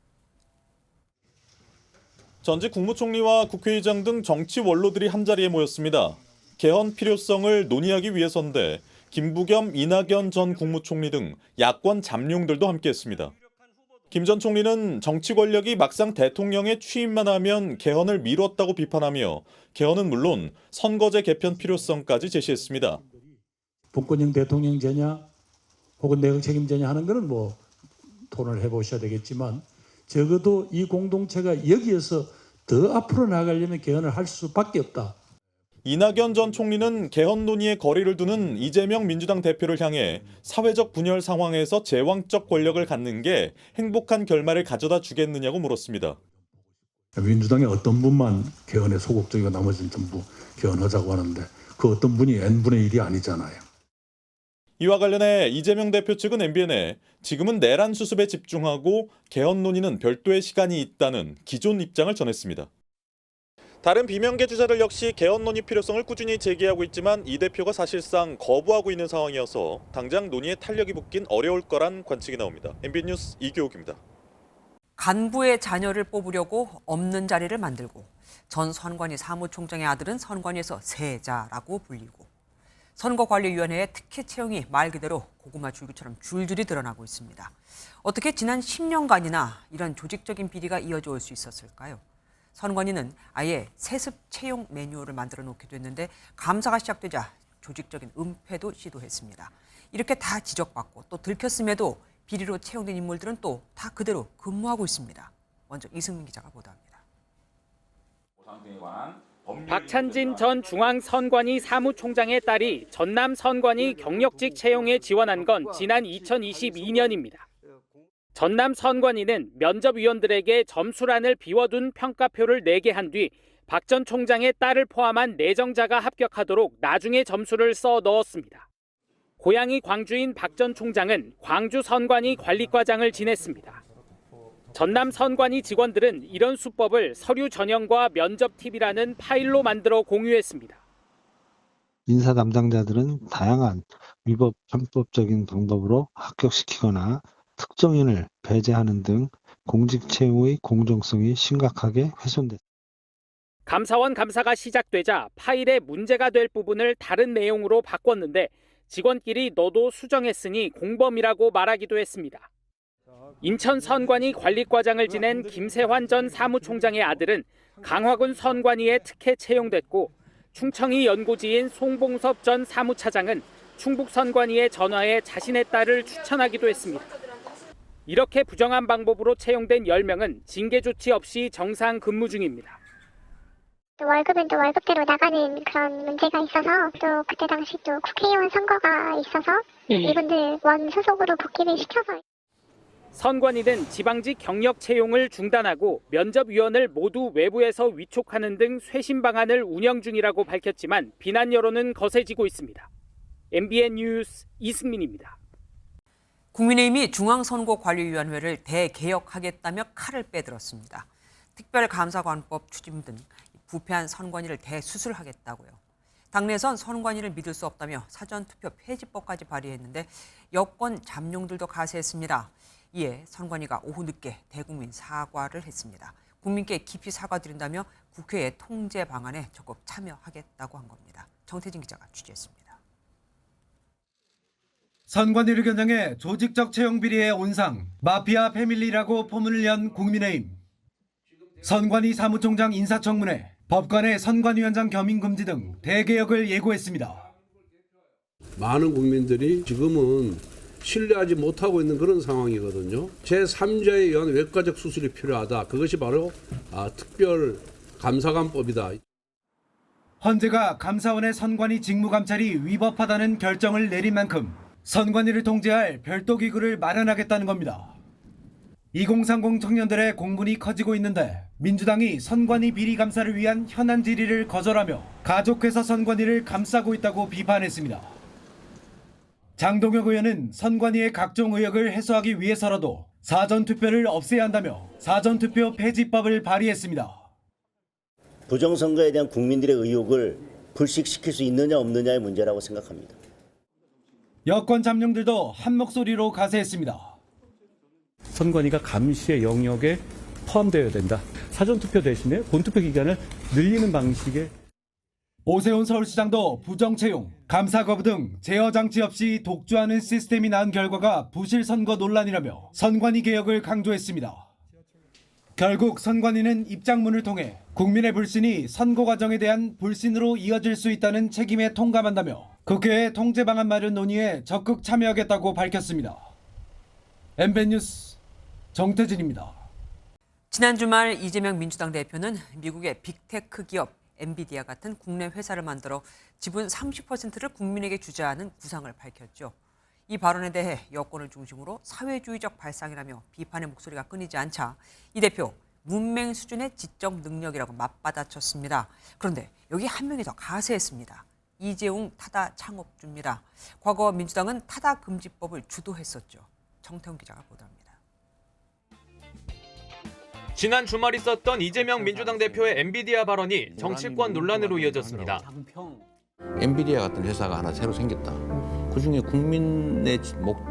Speaker 2: 전직 국무총리와 국회의장 등 정치 원로들이 한자리에 모였습니다. 개헌 필요성을 논의하기 위해서인데 김부겸, 이낙연 전 국무총리 등 야권 잠룡들도 함께했습니다. 김 전 총리는 정치 권력이 막상 대통령에 취임만 하면 개헌을 미뤘다고 비판하며 개헌은 물론 선거제 개편 필요성까지 제시했습니다.
Speaker 4: 분권형 대통령제냐 혹은 내각 책임제냐 하는 것은 뭐 토론을 해보셔야 되겠지만 적어도 이 공동체가 여기에서 더 앞으로 나가려면 개헌을 할 수밖에 없다.
Speaker 2: 이낙연 전 총리는 개헌 논의에 거리를 두는 이재명 민주당 대표를 향해 사회적 분열 상황에서 제왕적 권력을 갖는 게 행복한 결말을 가져다 주겠느냐고 물었습니다.
Speaker 4: 민주당의 어떤 분만 개헌에 소극적이고 나머지는 전부 개헌하자고 하는데 그 어떤 분이 n분의 1이 아니잖아요.
Speaker 2: 이와 관련해 이재명 대표 측은 MBN에 지금은 내란 수습에 집중하고 개헌 논의는 별도의 시간이 있다는 기존 입장을 전했습니다. 다른 비명계 주자들 역시 개헌 논의 필요성을 꾸준히 제기하고 있지만 이 대표가 사실상 거부하고 있는 상황이어서 당장 논의에 탄력이 붙긴 어려울 거란 관측이 나옵니다. MBN 뉴스 이교욱입니다.
Speaker 1: 간부의 자녀를 뽑으려고 없는 자리를 만들고 전 선관위 사무총장의 아들은 선관위에서 세자라고 불리고 선거관리위원회의 특혜 채용이 말 그대로 고구마 줄기처럼 줄줄이 드러나고 있습니다. 어떻게 지난 10년간이나 이런 조직적인 비리가 이어져 올 수 있었을까요? 선관위는 아예 세습 채용 매뉴얼을 만들어 놓기도 했는데 감사가 시작되자 조직적인 은폐도 시도했습니다. 이렇게 다 지적받고 또 들켰음에도 비리로 채용된 인물들은 또 다 그대로 근무하고 있습니다. 먼저 이승민 기자가 보도합니다.
Speaker 5: 박찬진 전 중앙선관위 사무총장의 딸이 전남 선관위 경력직 채용에 지원한 건 지난 2022년입니다. 전남 선관위는 면접위원들에게 점수란을 비워둔 평가표를 내게 한 뒤 박 전 총장의 딸을 포함한 내정자가 합격하도록 나중에 점수를 써 넣었습니다. 고향이 광주인 박 전 총장은 광주 선관위 관리과장을 지냈습니다. 전남 선관위 직원들은 이런 수법을 서류 전형과 면접 팁이라는 파일로 만들어 공유했습니다.
Speaker 6: 인사 담당자들은 다양한 위법 편법적인 방법으로 합격시키거나 특정인을 배제하는 등 공직 채용의 공정성이 심각하게 훼손됐습니다.
Speaker 5: 감사원 감사가 시작되자 파일에 문제가 될 부분을 다른 내용으로 바꿨는데 직원끼리 너도 수정했으니 공범이라고 말하기도 했습니다. 인천 선관위 관리과장을 지낸 김세환 전 사무총장의 아들은 강화군 선관위에 특혜 채용됐고 충청이 연고지인 송봉섭 전 사무차장은 충북 선관위에 전화해 자신의 딸을 추천하기도 했습니다. 이렇게 부정한 방법으로 채용된 10명은 징계 조치 없이 정상 근무 중입니다.
Speaker 7: 월급은 또 월급대로 나가는 그런 문제가 있어서 또 그때 당시 또 국회의원 선거가 있어서 이분들 원 소속으로 복귀를 시켜서
Speaker 5: 선관위는 지방직 경력 채용을 중단하고 면접위원을 모두 외부에서 위촉하는 등 쇄신 방안을 운영 중이라고 밝혔지만 비난 여론은 거세지고 있습니다. MBN 뉴스 이승민입니다.
Speaker 1: 국민의힘이 중앙선거관리위원회를 대개혁하겠다며 칼을 빼들었습니다. 특별감사관법 추진 등 부패한 선관위를 대수술하겠다고요. 당내에선 선관위를 믿을 수 없다며 사전투표 폐지법까지 발의했는데 여권 잠룡들도 가세했습니다. 이에 선관위가 오후 늦게 대국민 사과를 했습니다. 국민께 깊이 사과드린다며 국회의 통제 방안에 적극 참여하겠다고 한 겁니다. 정태진 기자가 취재했습니다.
Speaker 8: 선관위를 겨냥해 조직적 채용 비리의 온상, 마피아 패밀리라고 포문을 연 국민의힘. 선관위 사무총장 인사청문회, 법관의 선관위원장 겸임 금지 등 대개혁을 예고했습니다.
Speaker 9: 많은 국민들이 지금은 신뢰하지 못하고 있는 그런 상황이거든요. 제3자에 의한 외과적 수술이 필요하다. 그것이 바로 특별감사관법이다.
Speaker 8: 헌재가 감사원의 선관위 직무감찰이 위법하다는 결정을 내린 만큼 선관위를 통제할 별도 기구를 마련하겠다는 겁니다. 2030 청년들의 공분이 커지고 있는데 민주당이 선관위 비리 감사를 위한 현안 질의를 거절하며 가족회사 선관위를 감싸고 있다고 비판했습니다. 장동혁 의원은 선관위의 각종 의혹을 해소하기 위해서라도 사전투표를 없애야 한다며 사전투표 폐지법을 발의했습니다.
Speaker 10: 부정선거에 대한 국민들의 의혹을 불식시킬 수 있느냐 없느냐의 문제라고 생각합니다.
Speaker 8: 여권 잠룡들도 한 목소리로 가세했습니다.
Speaker 11: 선관위가 감시의 영역에 포함되어야 된다. 사전투표 대신에 본투표 기간을 늘리는 방식의
Speaker 8: 오세훈 서울시장도 부정 채용, 감사 거부 등 제어 장치 없이 독주하는 시스템이 낳은 결과가 부실 선거 논란이라며 선관위 개혁을 강조했습니다. 결국 선관위는 입장문을 통해 국민의 불신이 선거 과정에 대한 불신으로 이어질 수 있다는 책임에 통감한다며 국회의 통제 방안 마련 논의에 적극 참여하겠다고 밝혔습니다. MBN 뉴스 정태진입니다.
Speaker 1: 지난 주말 이재명 민주당 대표는 미국의 빅테크 기업 엔비디아 같은 국내 회사를 만들어 지분 30%를 국민에게 주자는 구상을 밝혔죠. 이 발언에 대해 여권을 중심으로 사회주의적 발상이라며 비판의 목소리가 끊이지 않자 이 대표 문맹 수준의 지적 능력이라고 맞받아쳤습니다. 그런데 여기 한 명이 더 가세했습니다. 이재용 타다 창업주입니다. 과거 민주당은 타다 금지법을 주도했었죠. 정태훈 기자가 보도합니다.
Speaker 12: 지난 주말 있었던 이재명 민주당 대표의 엔비디아 발언이 정치권 논란으로 이어졌습니다.
Speaker 3: 엔비디아 같은 회사가 하나 새로 생겼다. 그중에 국민의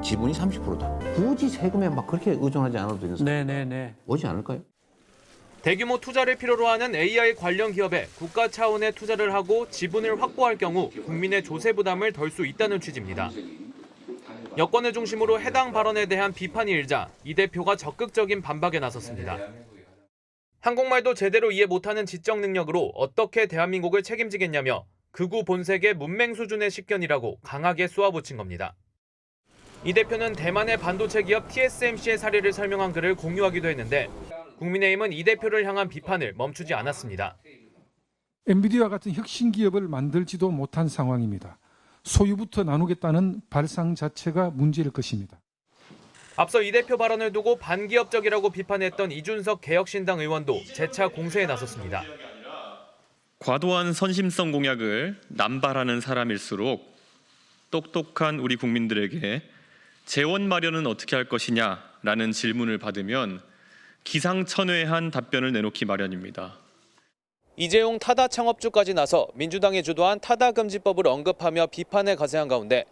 Speaker 3: 지분이 30%다. 굳이 세금에 막 그렇게 의존하지 않아도 되는 상황 오지 않을까요?
Speaker 12: 대규모 투자를 필요로 하는 AI 관련 기업에 국가 차원의 투자를 하고 지분을 확보할 경우 국민의 조세 부담을 덜 수 있다는 취지입니다. 여권을 중심으로 해당 발언에 대한 비판이 일자 이 대표가 적극적인 반박에 나섰습니다. 한국말도 제대로 이해 못하는 지적 능력으로 어떻게 대한민국을 책임지겠냐며 극우 본색의 문맹 수준의 식견이라고 강하게 쏘아붙인 겁니다. 이 대표는 대만의 반도체 기업 TSMC의 사례를 설명한 글을 공유하기도 했는데 국민의힘은 이 대표를 향한 비판을 멈추지 않았습니다.
Speaker 13: 엔비디아 같은 혁신 기업을 만들지도 못한 상황입니다. 소유부터 나누겠다는 발상 자체가 문제일 것입니다.
Speaker 12: 앞서 이 대표 발언을 두고 반기업적이라고 비판했던 이준석 개혁신당 의원도 재차 공세에 나섰습니다.
Speaker 14: 과도한 선심성 공약을 남발하는 사람일수록 똑똑한 우리 국민들에게 재원 마련은 어떻게 할 것이냐라는 질문을 받으면 기상천외한 답변을 내놓기 마련입니다.
Speaker 12: 이재용 타다 창업주까지 나서 민주당이 주도한 타다 금지법을 언급하며 비판에 거세한 가운데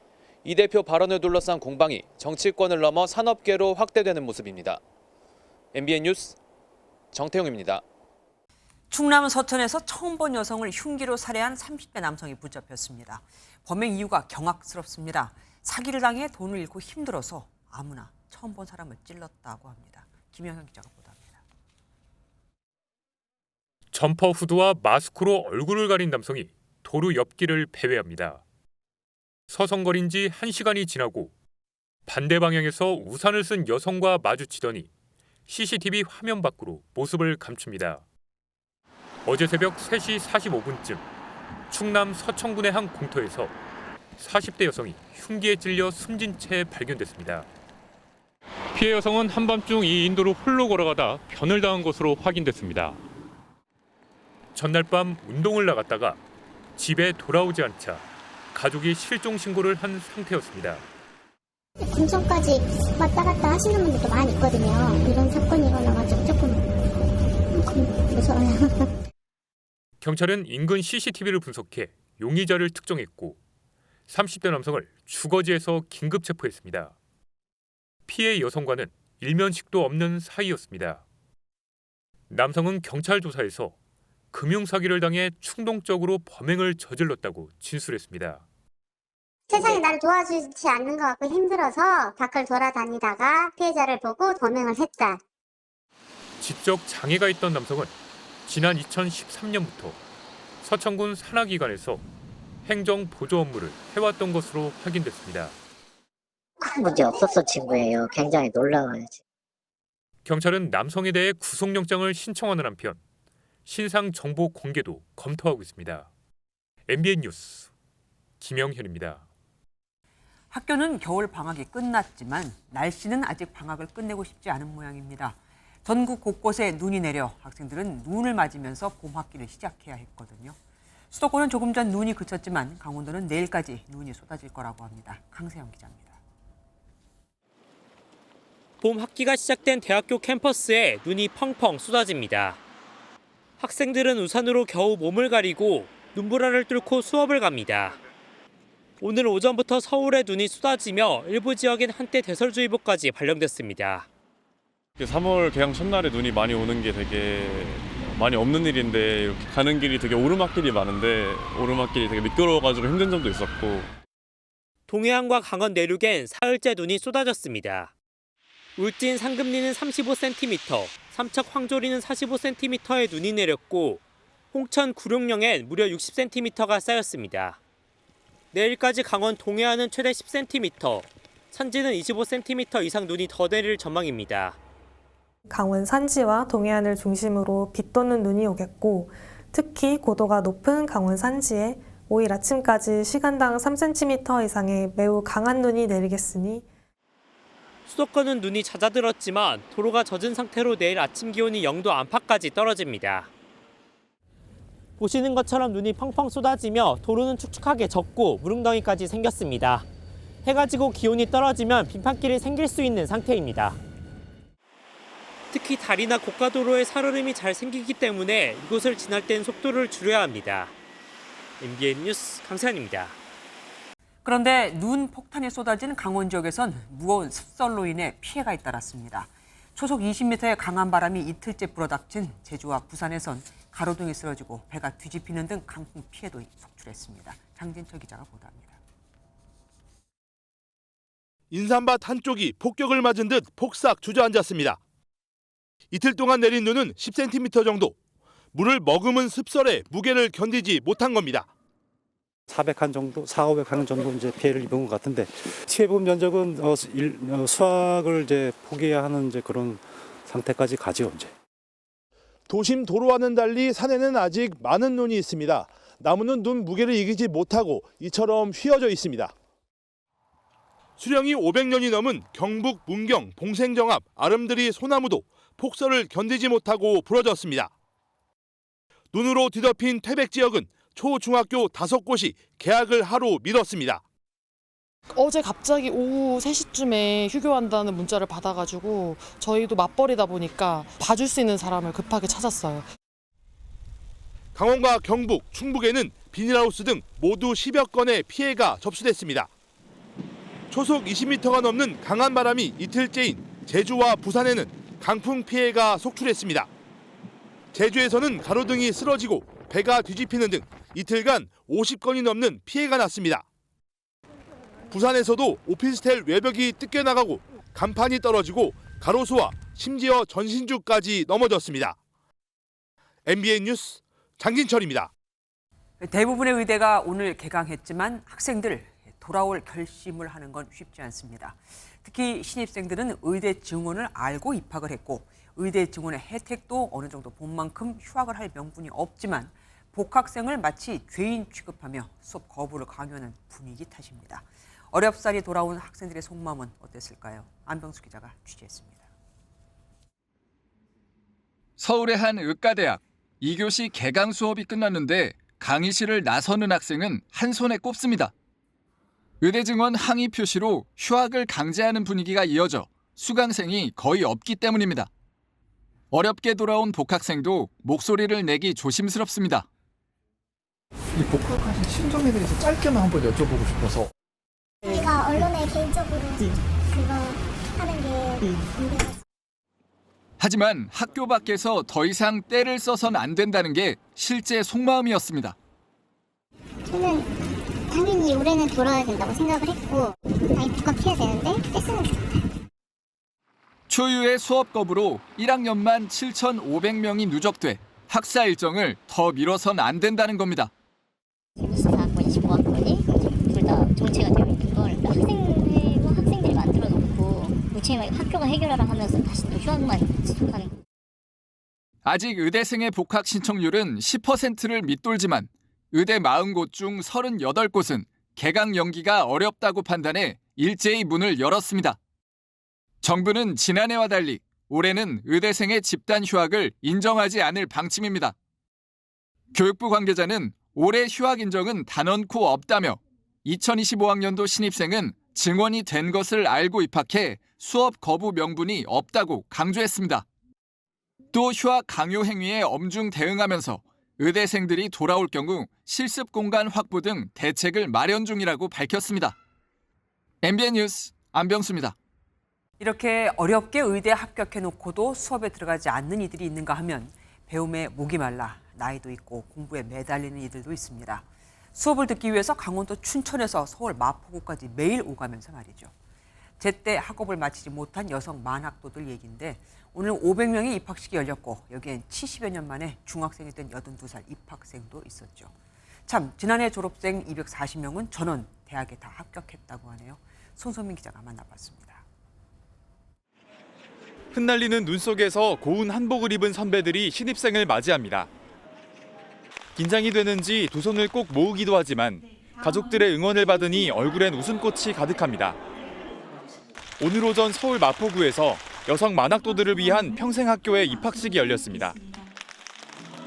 Speaker 12: 이 대표 발언을 둘러싼 공방이 정치권을 넘어 산업계로 확대되는 모습입니다. MBN 뉴스 정태용입니다.
Speaker 1: 충남 서천에서 처음 본 여성을 흉기로 살해한 30대 남성이 붙잡혔습니다. 범행 이유가 경악스럽습니다. 사기를 당해 돈을 잃고 힘들어서 아무나 처음 본 사람을 찔렀다고 합니다. 김영현 기자가 보도합니다.
Speaker 15: 점퍼 후드와 마스크로 얼굴을 가린 남성이 도로 옆길을 배회합니다. 서성거린 지 1시간이 지나고 반대 방향에서 우산을 쓴 여성과 마주치더니 CCTV 화면 밖으로 모습을 감춥니다. 어제 새벽 3시 45분쯤 충남 서천군의 한 공터에서 40대 여성이 흉기에 찔려 숨진 채 발견됐습니다. 피해 여성은 한밤중 이 인도로 홀로 걸어가다 변을 당한 것으로 확인됐습니다. 전날 밤 운동을 나갔다가 집에 돌아오지 않자 가족이 실종 신고를 한 상태였습니다.
Speaker 7: 군청까지 왔다 갔다 하시는 분들도 많이 있거든요. 이런 사건이 일어나가지고 조금 무서워요.
Speaker 15: 경찰은 인근 CCTV를 분석해 용의자를 특정했고 30대 남성을 주거지에서 긴급 체포했습니다. 피해 여성과는 일면식도 없는 사이였습니다. 남성은 경찰 조사에서 금융사기를 당해 충동적으로 범행을 저질렀다고 진술했습니다.
Speaker 7: 세상이 나를 도와주지 않는 것 같고 힘들어서 밖을 돌아다니다가 피해자를 보고 범행을 했다.
Speaker 15: 지적 장애가 있던 남성은 지난 2013년부터 서천군 산하기관에서 행정 보조 업무를 해왔던 것으로 확인됐습니다.
Speaker 17: 큰 문제 없었어 친구예요. 굉장히 놀라워요.
Speaker 15: 경찰은 남성에 대해 구속영장을 신청하는 한편 신상 정보 공개도 검토하고 있습니다. MBN 뉴스 김영현입니다.
Speaker 1: 학교는 겨울 방학이 끝났지만 날씨는 아직 방학을 끝내고 싶지 않은 모양입니다. 전국 곳곳에 눈이 내려 학생들은 눈을 맞으면서 봄 학기를 시작해야 했거든요. 수도권은 조금 전 눈이 그쳤지만 강원도는 내일까지 눈이 쏟아질 거라고 합니다. 강세영 기자입니다.
Speaker 16: 봄 학기가 시작된 대학교 캠퍼스에 눈이 펑펑 쏟아집니다. 학생들은 우산으로 겨우 몸을 가리고 눈보라를 뚫고 수업을 갑니다. 오늘 오전부터 서울에 눈이 쏟아지며 일부 지역엔 한때 대설주의보까지 발령됐습니다.
Speaker 18: 3월 개강 첫날에 눈이 많이 오는 게 되게 많이 없는 일인데 이렇게 가는 길이 되게 오르막길이 많은데 오르막길이 되게 미끄러워가지고 힘든 점도 있었고.
Speaker 16: 동해안과 강원 내륙엔 사흘째 눈이 쏟아졌습니다. 울진 상금리는 35cm, 삼척 황조리는 45cm의 눈이 내렸고 홍천 구룡령엔 무려 60cm가 쌓였습니다. 내일까지 강원 동해안은 최대 10cm, 산지는 25cm 이상 눈이 더 내릴 전망입니다.
Speaker 19: 강원 산지와 동해안을 중심으로 비 또는 눈이 오겠고 특히 고도가 높은 강원 산지에 5일 아침까지 시간당 3cm 이상의 매우 강한 눈이 내리겠으니
Speaker 16: 수도권은 눈이 잦아들었지만 도로가 젖은 상태로 내일 아침 기온이 0도 안팎까지 떨어집니다. 보시는 것처럼 눈이 펑펑 쏟아지며 도로는 축축하게 젖고 무릉덩이까지 생겼습니다. 해가 지고 기온이 떨어지면 빙판길이 생길 수 있는 상태입니다. 특히 다리나 고가도로에 살얼음이 잘 생기기 때문에 이곳을 지날 땐 속도를 줄여야 합니다. MBN 뉴스 강세환입니다.
Speaker 1: 그런데 눈 폭탄이 쏟아진 강원 지역에선 무거운 습설로 인해 피해가 잇따랐습니다. 초속 20m의 강한 바람이 이틀째 불어닥친 제주와 부산에선 가로등이 쓰러지고 배가 뒤집히는 등 강풍 피해도 속출했습니다. 장진철 기자가 보도합니다.
Speaker 20: 인삼밭 한쪽이 폭격을 맞은 듯 폭삭 주저앉았습니다. 이틀 동안 내린 눈은 10cm 정도. 물을 머금은 습설에 무게를 견디지 못한 겁니다.
Speaker 21: 400칸 정도, 400~500칸 정도 이제 피해를 입은 것 같은데 피해본 면적은 수확을 이제 포기해야 하는 이제 그런 상태까지 가죠 이제.
Speaker 20: 도심 도로와는 달리 산에는 아직 많은 눈이 있습니다. 나무는 눈 무게를 이기지 못하고 이처럼 휘어져 있습니다. 수령이 500년이 넘은 경북 문경 봉생정 앞 아름드리 소나무도 폭설을 견디지 못하고 부러졌습니다. 눈으로 뒤덮인 퇴백 지역은 초중학교 5곳이 개학을 하루 미뤘습니다.
Speaker 23: 어제 갑자기 오후 3시쯤에 휴교한다는 문자를 받아가지고 저희도 맞벌이다 보니까 봐줄 수 있는 사람을 급하게 찾았어요.
Speaker 20: 강원과 경북, 충북에는 비닐하우스 등 모두 10여 건의 피해가 접수됐습니다. 초속 20m가 넘는 강한 바람이 이틀째인 제주와 부산에는 강풍 피해가 속출했습니다. 제주에서는 가로등이 쓰러지고 배가 뒤집히는 등 이틀간 50건이 넘는 피해가 났습니다. 부산에서도 오피스텔 외벽이 뜯겨나가고 간판이 떨어지고 가로수와 심지어 전신주까지 넘어졌습니다. MBN 뉴스 장진철입니다.
Speaker 1: 대부분의 의대가 오늘 개강했지만 학생들 돌아올 결심을 하는 건 쉽지 않습니다. 특히 신입생들은 의대 증원을 알고 입학을 했고 의대 증원의 혜택도 어느 정도 본 만큼 휴학을 할 명분이 없지만 복학생을 마치 죄인 취급하며 수업 거부를 강요하는 분위기 탓입니다. 어렵사리 돌아온 학생들의 속마음은 어땠을까요? 안병수 기자가 취재했습니다.
Speaker 24: 서울의 한 의과대학 2교시 개강 수업이 끝났는데 강의실을 나서는 학생은 한 손에 꼽습니다. 의대 증원 항의 표시로 휴학을 강제하는 분위기가 이어져 수강생이 거의 없기 때문입니다. 어렵게 돌아온 복학생도 목소리를 내기 조심스럽습니다.
Speaker 28: 이 복학하신 심정에 대해서 짧게만 한번 여쭤보고 싶어서.
Speaker 7: 우리가 언론에 개인적으로 그거 하는 게 문제가.
Speaker 24: 하지만 학교 밖에서 더 이상 떼를 써선 안 된다는 게 실제 속마음이었습니다.
Speaker 7: 저는 당연히 올해는 돌아야 된다고 생각을 했고 아니 복학해야 되는데 떼쓰는 게 좋다.
Speaker 24: 초유의 수업 거부로 1학년만 7,500명이 누적돼 학사 일정을 더 미뤄선 안 된다는 겁니다.
Speaker 17: 24학번이 25학번이 둘 다 정체가 되어 있는 걸 학생회와 학생들이 만들어 놓고 무책임하게 학교가 해결하라 하면서 다시 또 휴학만 지속하는 거예요.
Speaker 24: 아직 의대생의 복학 신청률은 10%를 밑돌지만 의대 40곳 중 38곳은 개강 연기가 어렵다고 판단해 일제히 문을 열었습니다. 정부는 지난해와 달리 올해는 의대생의 집단 휴학을 인정하지 않을 방침입니다. 교육부 관계자는 올해 휴학 인정은 단언코 없다며 2025학년도 신입생은 증원이 된 것을 알고 입학해 수업 거부 명분이 없다고 강조했습니다. 또 휴학 강요 행위에 엄중 대응하면서 의대생들이 돌아올 경우 실습 공간 확보 등 대책을 마련 중이라고 밝혔습니다. MBN 뉴스 안병수입니다.
Speaker 1: 이렇게 어렵게 의대에 합격해놓고도 수업에 들어가지 않는 이들이 있는가 하면 배움에 목이 말라 나이도 있고 공부에 매달리는 이들도 있습니다. 수업을 듣기 위해서 강원도 춘천에서 서울 마포구까지 매일 오가면서 말이죠. 제때 학업을 마치지 못한 여성 만학도들 얘기인데 오늘 500명의 입학식이 열렸고 여기엔 70여 년 만에 중학생이 된 82살 입학생도 있었죠. 참 지난해 졸업생 240명은 전원 대학에 다 합격했다고 하네요. 손소민 기자가 만나봤습니다.
Speaker 2: 흩날리는 눈 속에서 고운 한복을 입은 선배들이 신입생을 맞이합니다. 긴장이 되는지 두 손을 꼭 모으기도 하지만 가족들의 응원을 받으니 얼굴엔 웃음꽃이 가득합니다. 오늘 오전 서울 마포구에서 여성 만학도들을 위한 평생학교의 입학식이 열렸습니다.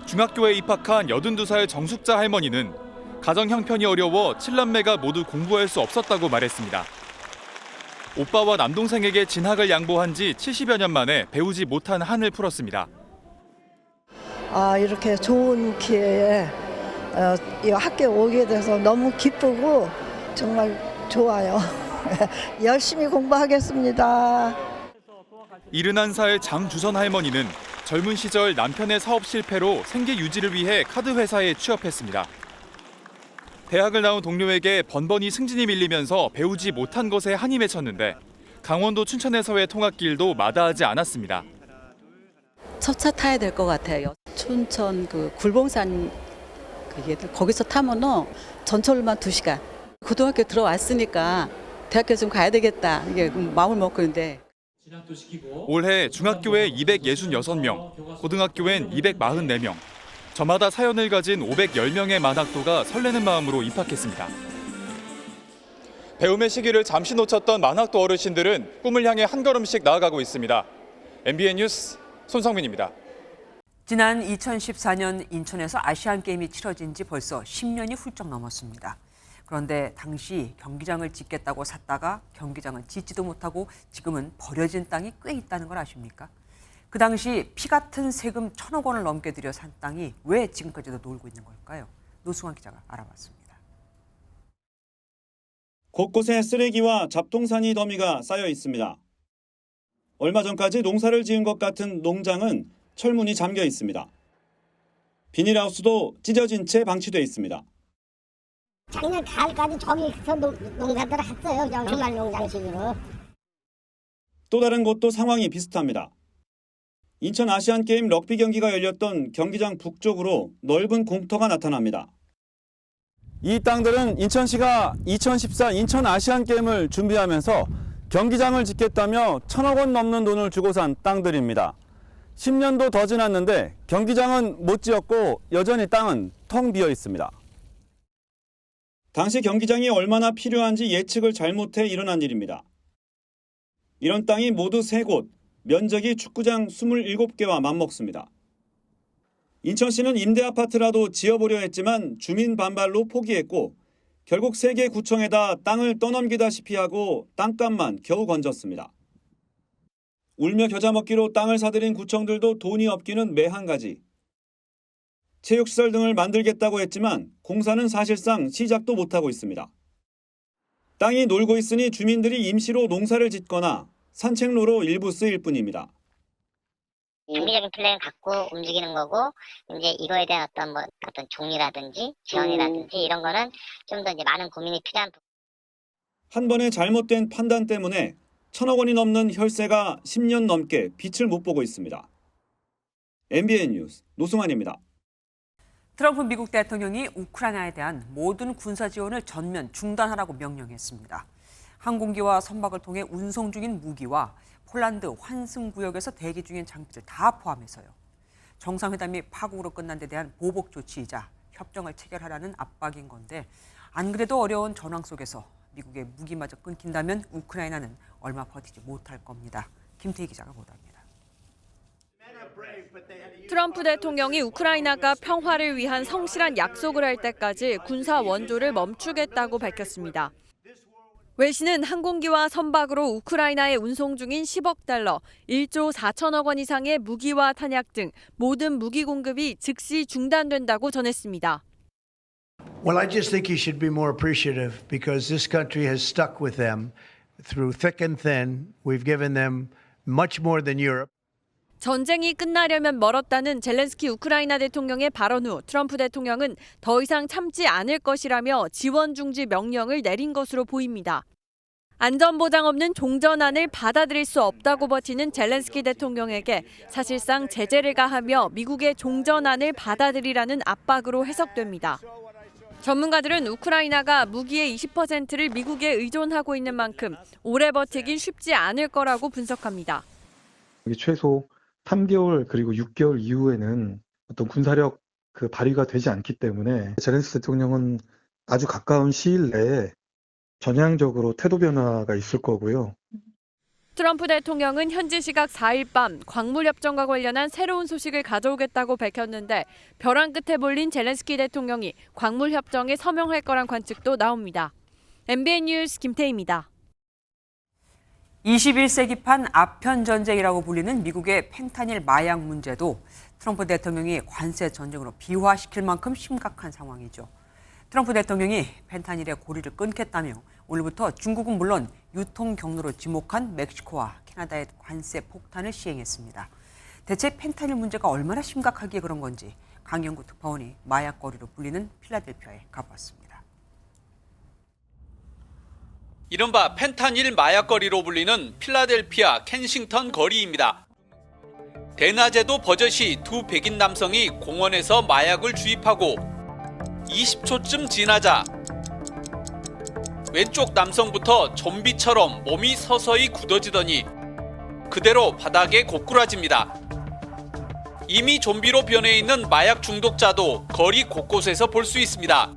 Speaker 2: 중학교에 입학한 82살 정숙자 할머니는 가정 형편이 어려워 7남매가 모두 공부할 수 없었다고 말했습니다. 오빠와 남동생에게 진학을 양보한 지 70여 년 만에 배우지 못한 한을 풀었습니다.
Speaker 4: 이렇게 좋은 기회에 이 학교에 오게 돼서 너무 기쁘고 정말 좋아요. 열심히 공부하겠습니다.
Speaker 2: 71살 장주선 할머니는 젊은 시절 남편의 사업 실패로 생계 유지를 위해 카드 회사에 취업했습니다. 대학을 나온 동료에게 번번이 승진이 밀리면서 배우지 못한 것에 한이 맺혔는데 강원도 춘천에서의 통학길도 마다하지 않았습니다.
Speaker 5: 첫 차 타야 될 것 같아요. 춘천 굴봉산 거기서 타면은 전철로만 2시간. 고등학교 들어왔으니까 대학교 좀 가야 되겠다. 이게 마음을 먹고 있는데.
Speaker 2: 올해 중학교에 266명, 고등학교엔 244명. 저마다 사연을 가진 510명의 만학도가 설레는 마음으로 입학했습니다. 배움의 시기를 잠시 놓쳤던 만학도 어르신들은 꿈을 향해 한 걸음씩 나아가고 있습니다. MBN 뉴스 손성민입니다.
Speaker 1: 지난 2014년 인천에서 아시안게임이 치러진 지 벌써 10년이 훌쩍 넘었습니다. 그런데 당시 경기장을 짓겠다고 샀다가 경기장을 짓지도 못하고 지금은 버려진 땅이 꽤 있다는 걸 아십니까? 그 당시 피 같은 세금 1,000억 원을 넘게 들여 산 땅이 왜 지금까지도 놀고 있는 걸까요? 노승환 기자가 알아봤습니다.
Speaker 6: 곳곳에 쓰레기와 잡동사니 더미가 쌓여 있습니다. 얼마 전까지 농사를 지은 것 같은 농장은 철문이 잠겨 있습니다. 비닐하우스도 찢어진 채 방치돼 있습니다.
Speaker 22: 작년 가을까지 저기서 농사들을 했어요. 그냥 주말 농장식으로.
Speaker 6: 또 다른 곳도 상황이 비슷합니다. 인천 아시안게임 럭비 경기가 열렸던 경기장 북쪽으로 넓은 공터가 나타납니다. 이 땅들은 인천시가 2014 인천 아시안게임을 준비하면서 경기장을 짓겠다며 1,000억 원 넘는 돈을 주고 산 땅들입니다. 10년도 더 지났는데 경기장은 못 지었고 여전히 땅은 텅 비어 있습니다. 당시 경기장이 얼마나 필요한지 예측을 잘못해 일어난 일입니다. 이런 땅이 모두 3곳, 면적이 축구장 27개와 맞먹습니다. 인천시는 임대아파트라도 지어보려 했지만 주민 반발로 포기했고 결국 3개 구청에다 땅을 떠넘기다시피 하고 땅값만 겨우 건졌습니다. 울며 겨자 먹기로 땅을 사들인 구청들도 돈이 없기는 매한가지. 체육시설 등을 만들겠다고 했지만 공사는 사실상 시작도 못하고 있습니다. 땅이 놀고 있으니 주민들이 임시로 농사를 짓거나 산책로로 일부 쓰일 뿐입니다.
Speaker 22: 장기적인 플랜을 갖고 움직이는 거고 이제 이거에 대한 어떤 종이라든지 지원이라든지 이런 거는 좀 더 이제 많은 고민이 필요한.
Speaker 6: 한 번의 잘못된 판단 때문에 1,000억 원이 넘는 혈세가 10년 넘게 빛을 못 보고 있습니다. MBN 뉴스 노승환입니다.
Speaker 1: 트럼프 미국 대통령이 우크라이나에 대한 모든 군사 지원을 전면 중단하라고 명령했습니다. 항공기와 선박을 통해 운송 중인 무기와 폴란드 환승구역에서 대기 중인 장비를 다 포함해서요. 정상회담이 파국으로 끝난 데 대한 보복 조치이자 협정을 체결하라는 압박인 건데 안 그래도 어려운 전황 속에서 미국의 무기마저 끊긴다면 우크라이나는 얼마 버티지 못할 겁니다. 김태희 기자가 보도합니다.
Speaker 25: 트럼프 대통령이 우크라이나가 평화를 위한 성실한 약속을 할 때까지 군사 원조를 멈추겠다고 밝혔습니다. 외신은 항공기와 선박으로 우크라이나에 운송 중인 10억 달러, 1조 4천억 원 이상의 무기와 탄약 등 모든 무기 공급이 즉시 중단된다고 전했습니다.
Speaker 3: Well, I just think he should be more appreciative because this country has stuck with them through thick and thin. We've given them much more than Europe.
Speaker 25: 전쟁이 끝나려면 멀었다는 젤렌스키 우크라이나 대통령의 발언 후 트럼프 대통령은 더 이상 참지 않을 것이라며 지원 중지 명령을 내린 것으로 보입니다. 안전보장 없는 종전안을 받아들일 수 없다고 버티는 젤렌스키 대통령에게 사실상 제재를 가하며 미국의 종전안을 받아들이라는 압박으로 해석됩니다. 전문가들은 우크라이나가 무기의 20%를 미국에 의존하고 있는 만큼 오래 버티긴 쉽지 않을 거라고 분석합니다.
Speaker 8: 최소 3개월 그리고 6개월 이후에는 어떤 군사력 발휘가 되지 않기 때문에 젤렌스키 대통령은 아주 가까운 시일 내에 전향적으로 태도 변화가 있을 거고요.
Speaker 25: 트럼프 대통령은 현지 시각 4일 밤 광물 협정과 관련한 새로운 소식을 가져오겠다고 밝혔는데 벼랑 끝에 몰린 젤렌스키 대통령이 광물 협정에 서명할 거란 관측도 나옵니다. MBN 뉴스 김태희입니다.
Speaker 1: 21세기판 아편 전쟁이라고 불리는 미국의 펜타닐 마약 문제도 트럼프 대통령이 관세 전쟁으로 비화시킬 만큼 심각한 상황이죠. 트럼프 대통령이 펜타닐의 고리를 끊겠다며 오늘부터 중국은 물론 유통 경로로 지목한 멕시코와 캐나다의 관세 폭탄을 시행했습니다. 대체 펜타닐 문제가 얼마나 심각하기에 그런 건지 강영구 특파원이 마약거리로 불리는 필라델피아에 가봤습니다.
Speaker 9: 이른바 펜타닐 마약거리로 불리는 필라델피아 켄싱턴 거리입니다. 대낮에도 버젓이 두 백인 남성이 공원에서 마약을 주입하고 20초쯤 지나자 왼쪽 남성부터 좀비처럼 몸이 서서히 굳어지더니 그대로 바닥에 고꾸라집니다. 이미 좀비로 변해 있는 마약 중독자도 거리 곳곳에서 볼 수 있습니다.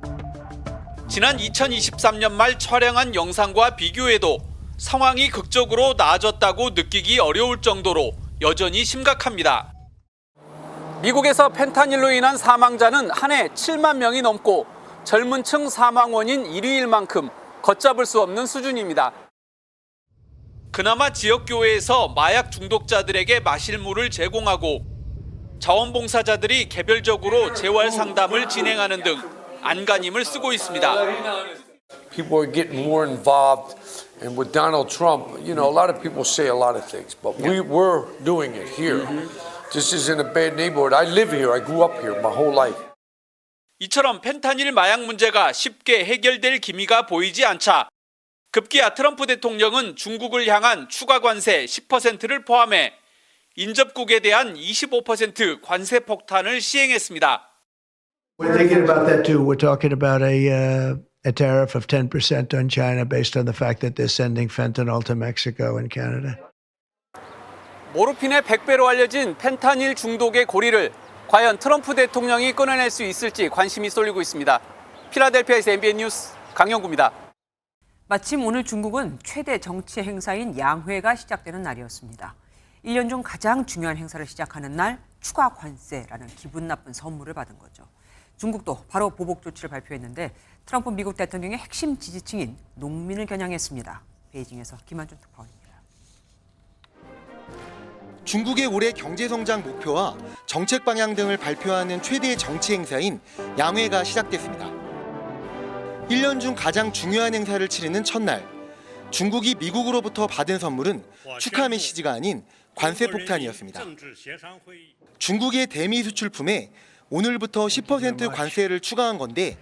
Speaker 9: 지난 2023년 말 촬영한 영상과 비교해도 상황이 극적으로 나아졌다고 느끼기 어려울 정도로 여전히 심각합니다. 미국에서 펜타닐로 인한 사망자는 한 해 7만 명이 넘고 젊은 층 사망 원인 1위일 만큼 걷잡을 수 없는 수준입니다. 그나마 지역교회에서 마약 중독자들에게 마실 물을 제공하고 자원봉사자들이 개별적으로 재활 상담을 진행하는 등 안간힘을 쓰고 있습니다.
Speaker 10: People are getting more involved, and with Donald Trump, you know, a lot of people say a lot of things, but we're doing it here. This isn't a bad neighborhood. I live here. I grew up here my whole life.
Speaker 9: 이처럼 펜타닐 마약 문제가 쉽게 해결될 기미가 보이지 않자 급기야 트럼프 대통령은 중국을 향한 추가 관세 10%를 포함해 인접국에 대한 25% 관세 폭탄을 시행했습니다.
Speaker 3: We're thinking about that too. We're talking about a tariff of 10% on China based on the fact that they're sending fentanyl to Mexico and Canada.
Speaker 9: 모르핀의 100배로 알려진 펜타닐 중독의 고리를 과연 트럼프 대통령이 끊어낼 수 있을지 관심이 쏠리고 있습니다. 필라델피아에서 MBN 뉴스 강영구입니다.
Speaker 1: 마침 오늘 중국은 최대 정치 행사인 양회가 시작되는 날이었습니다. 1년 중 가장 중요한 행사를 시작하는 날 추가 관세라는 기분 나쁜 선물을 받은 거죠. 중국도 바로 보복 조치를 발표했는데 트럼프 미국 대통령의 핵심 지지층인 농민을 겨냥했습니다. 베이징에서 김한준 특파원입니다.
Speaker 11: 중국의 올해 경제성장 목표와 정책 방향 등을 발표하는 최대의 정치 행사인 양회가 시작됐습니다. 1년 중 가장 중요한 행사를 치르는 첫날, 중국이 미국으로부터 받은 선물은 축하 메시지가 아닌 관세 폭탄이었습니다. 중국의 대미 수출품에 오늘부터 10% 관세를 추가한 건데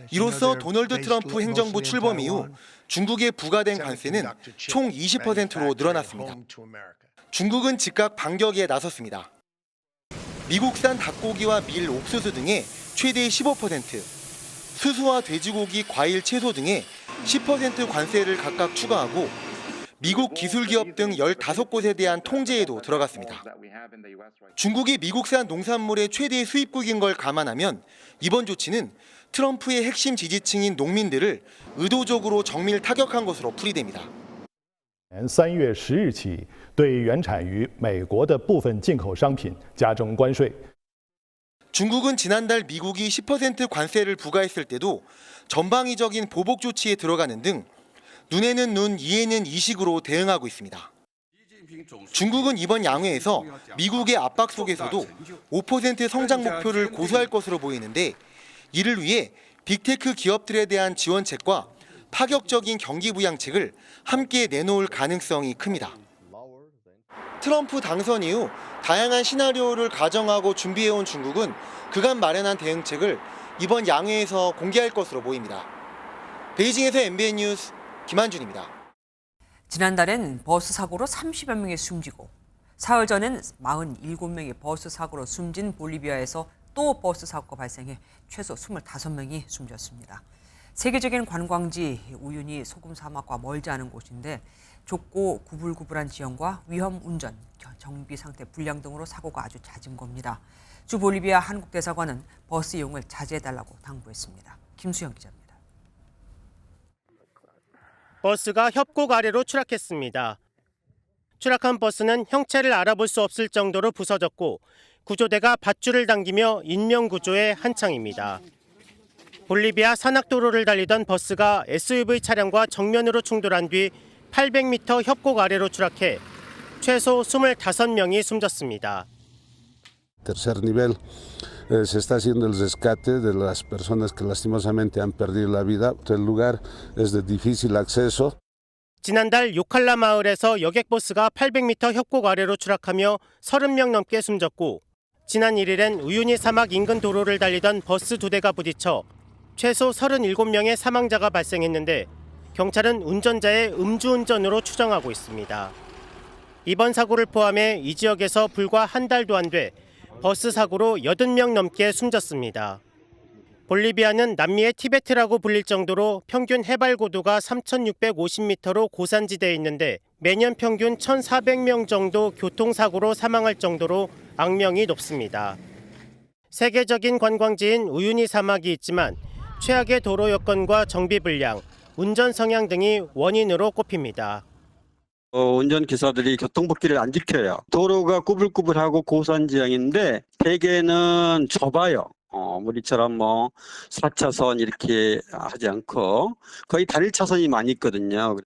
Speaker 11: 이로써 도널드 트럼프 행정부 출범 이후 중국에 부과된 관세는 총 20%로 늘어났습니다. 중국은 즉각 반격에 나섰습니다. 미국산 닭고기와 밀, 옥수수 등에 최대 15%, 수수와 돼지고기, 과일, 채소 등에 10% 관세를 각각 추가하고 미국 기술기업 등 15곳에 대한 통제에도 들어갔습니다. 중국이 미국산 농산물의 최대 수입국인 걸 감안하면 이번 조치는 트럼프의 핵심 지지층인 농민들을 의도적으로 정밀 타격한 것으로 풀이됩니다.
Speaker 13: 3月10日起，对原产于美国的部分进口商品加征关税。
Speaker 11: 중국은 지난달 미국이 10% 관세를 부과했을 때도 전방위적인 보복 조치에 들어가는 등 눈에는 눈, 이에는 이식으로 대응하고 있습니다. 중국은 이번 양회에서 미국의 압박 속에서도 5% 성장 목표를 고수할 것으로 보이는데 이를 위해 빅테크 기업들에 대한 지원책과 파격적인 경기 부양책을 함께 내놓을 가능성이 큽니다. 트럼프 당선 이후 다양한 시나리오를 가정하고 준비해온 중국은 그간 마련한 대응책을 이번 양회에서 공개할 것으로 보입니다. 베이징에서 MBN 뉴스 김한준입니다.
Speaker 1: 지난달엔 버스 사고로 30여 명이 숨지고 사흘 전엔 47명이 버스 사고로 숨진 볼리비아에서 또 버스 사고가 발생해 최소 25명이 숨졌습니다. 세계적인 관광지 우유니 소금 사막과 멀지 않은 곳인데 좁고 구불구불한 지형과 위험 운전, 정비 상태 불량 등으로 사고가 아주 잦은 겁니다. 주 볼리비아 한국 대사관은 버스 이용을 자제해달라고 당부했습니다. 김수영 기자입니다.
Speaker 12: 버스가 협곡 아래로 추락했습니다. 추락한 버스는 형체를 알아볼 수 없을 정도로 부서졌고 구조대가 밧줄을 당기며 인명구조에 한창입니다. 볼리비아 산악도로를 달리던 버스가 SUV 차량과 정면으로 충돌한 뒤 800m 협곡 아래로 추락해 최소 25명이 숨졌습니다.
Speaker 14: Tercer nivel se está haciendo el rescate de las personas que lastimosamente han perdido la vida. El lugar es de difícil acceso.
Speaker 12: 지난달 요칼라 마을에서 여객버스가 800m 협곡 아래로 추락하며 30명 넘게 숨졌고 지난 1일엔 우유니 사막 인근 도로를 달리던 버스 2대가 부딪혀 최소 37명의 사망자가 발생했는데 경찰은 운전자의 음주운전으로 추정하고 있습니다. 이번 사고를 포함해 이 지역에서 불과 한 달도 안 돼 버스 사고로 80명 넘게 숨졌습니다. 볼리비아는 남미의 티베트라고 불릴 정도로 평균 해발 고도가 3,650m로 고산지대에 있는데 매년 평균 1,400명 정도 교통사고로 사망할 정도로 악명이 높습니다. 세계적인 관광지인 우유니 사막이 있지만 최악의 도로 여건과 정비 불량, 운전 성향 등이 원인으로 꼽힙니다.
Speaker 15: 운전기사들이 교통법규를 안 지켜요. 도로가 꾸불꾸불하고 고산 지형인데 대개는 좁아요. 우리처럼 4차선 이렇게 하지 않고 거의 단일 차선이 많이 있거든요.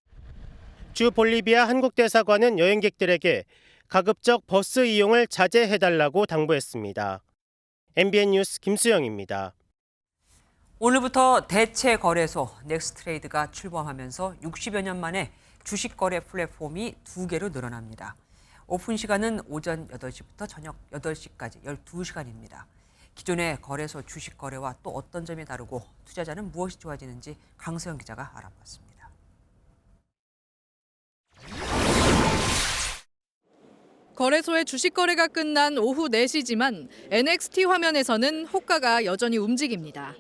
Speaker 12: 주 볼리비아 한국대사관은 여행객들에게 가급적 버스 이용을 자제해달라고 당부했습니다. MBN 뉴스 김수영입니다.
Speaker 1: 오늘부터 대체 거래소 넥스트레이드가 출범하면서 60여 년 만에 주식 거래 플랫폼이 2개로 늘어납니다. 오픈 시간은 오전 8시부터 저녁 8시까지 12시간입니다. 기존의 거래소 주식 거래와 또 어떤 점이 다르고 투자자는 무엇이 좋아지는지 강서영 기자가 알아봤습니다.
Speaker 16: 거래소의 주식 거래가 끝난 오후 4시지만 NXT 화면에서는 호가가 여전히 움직입니다.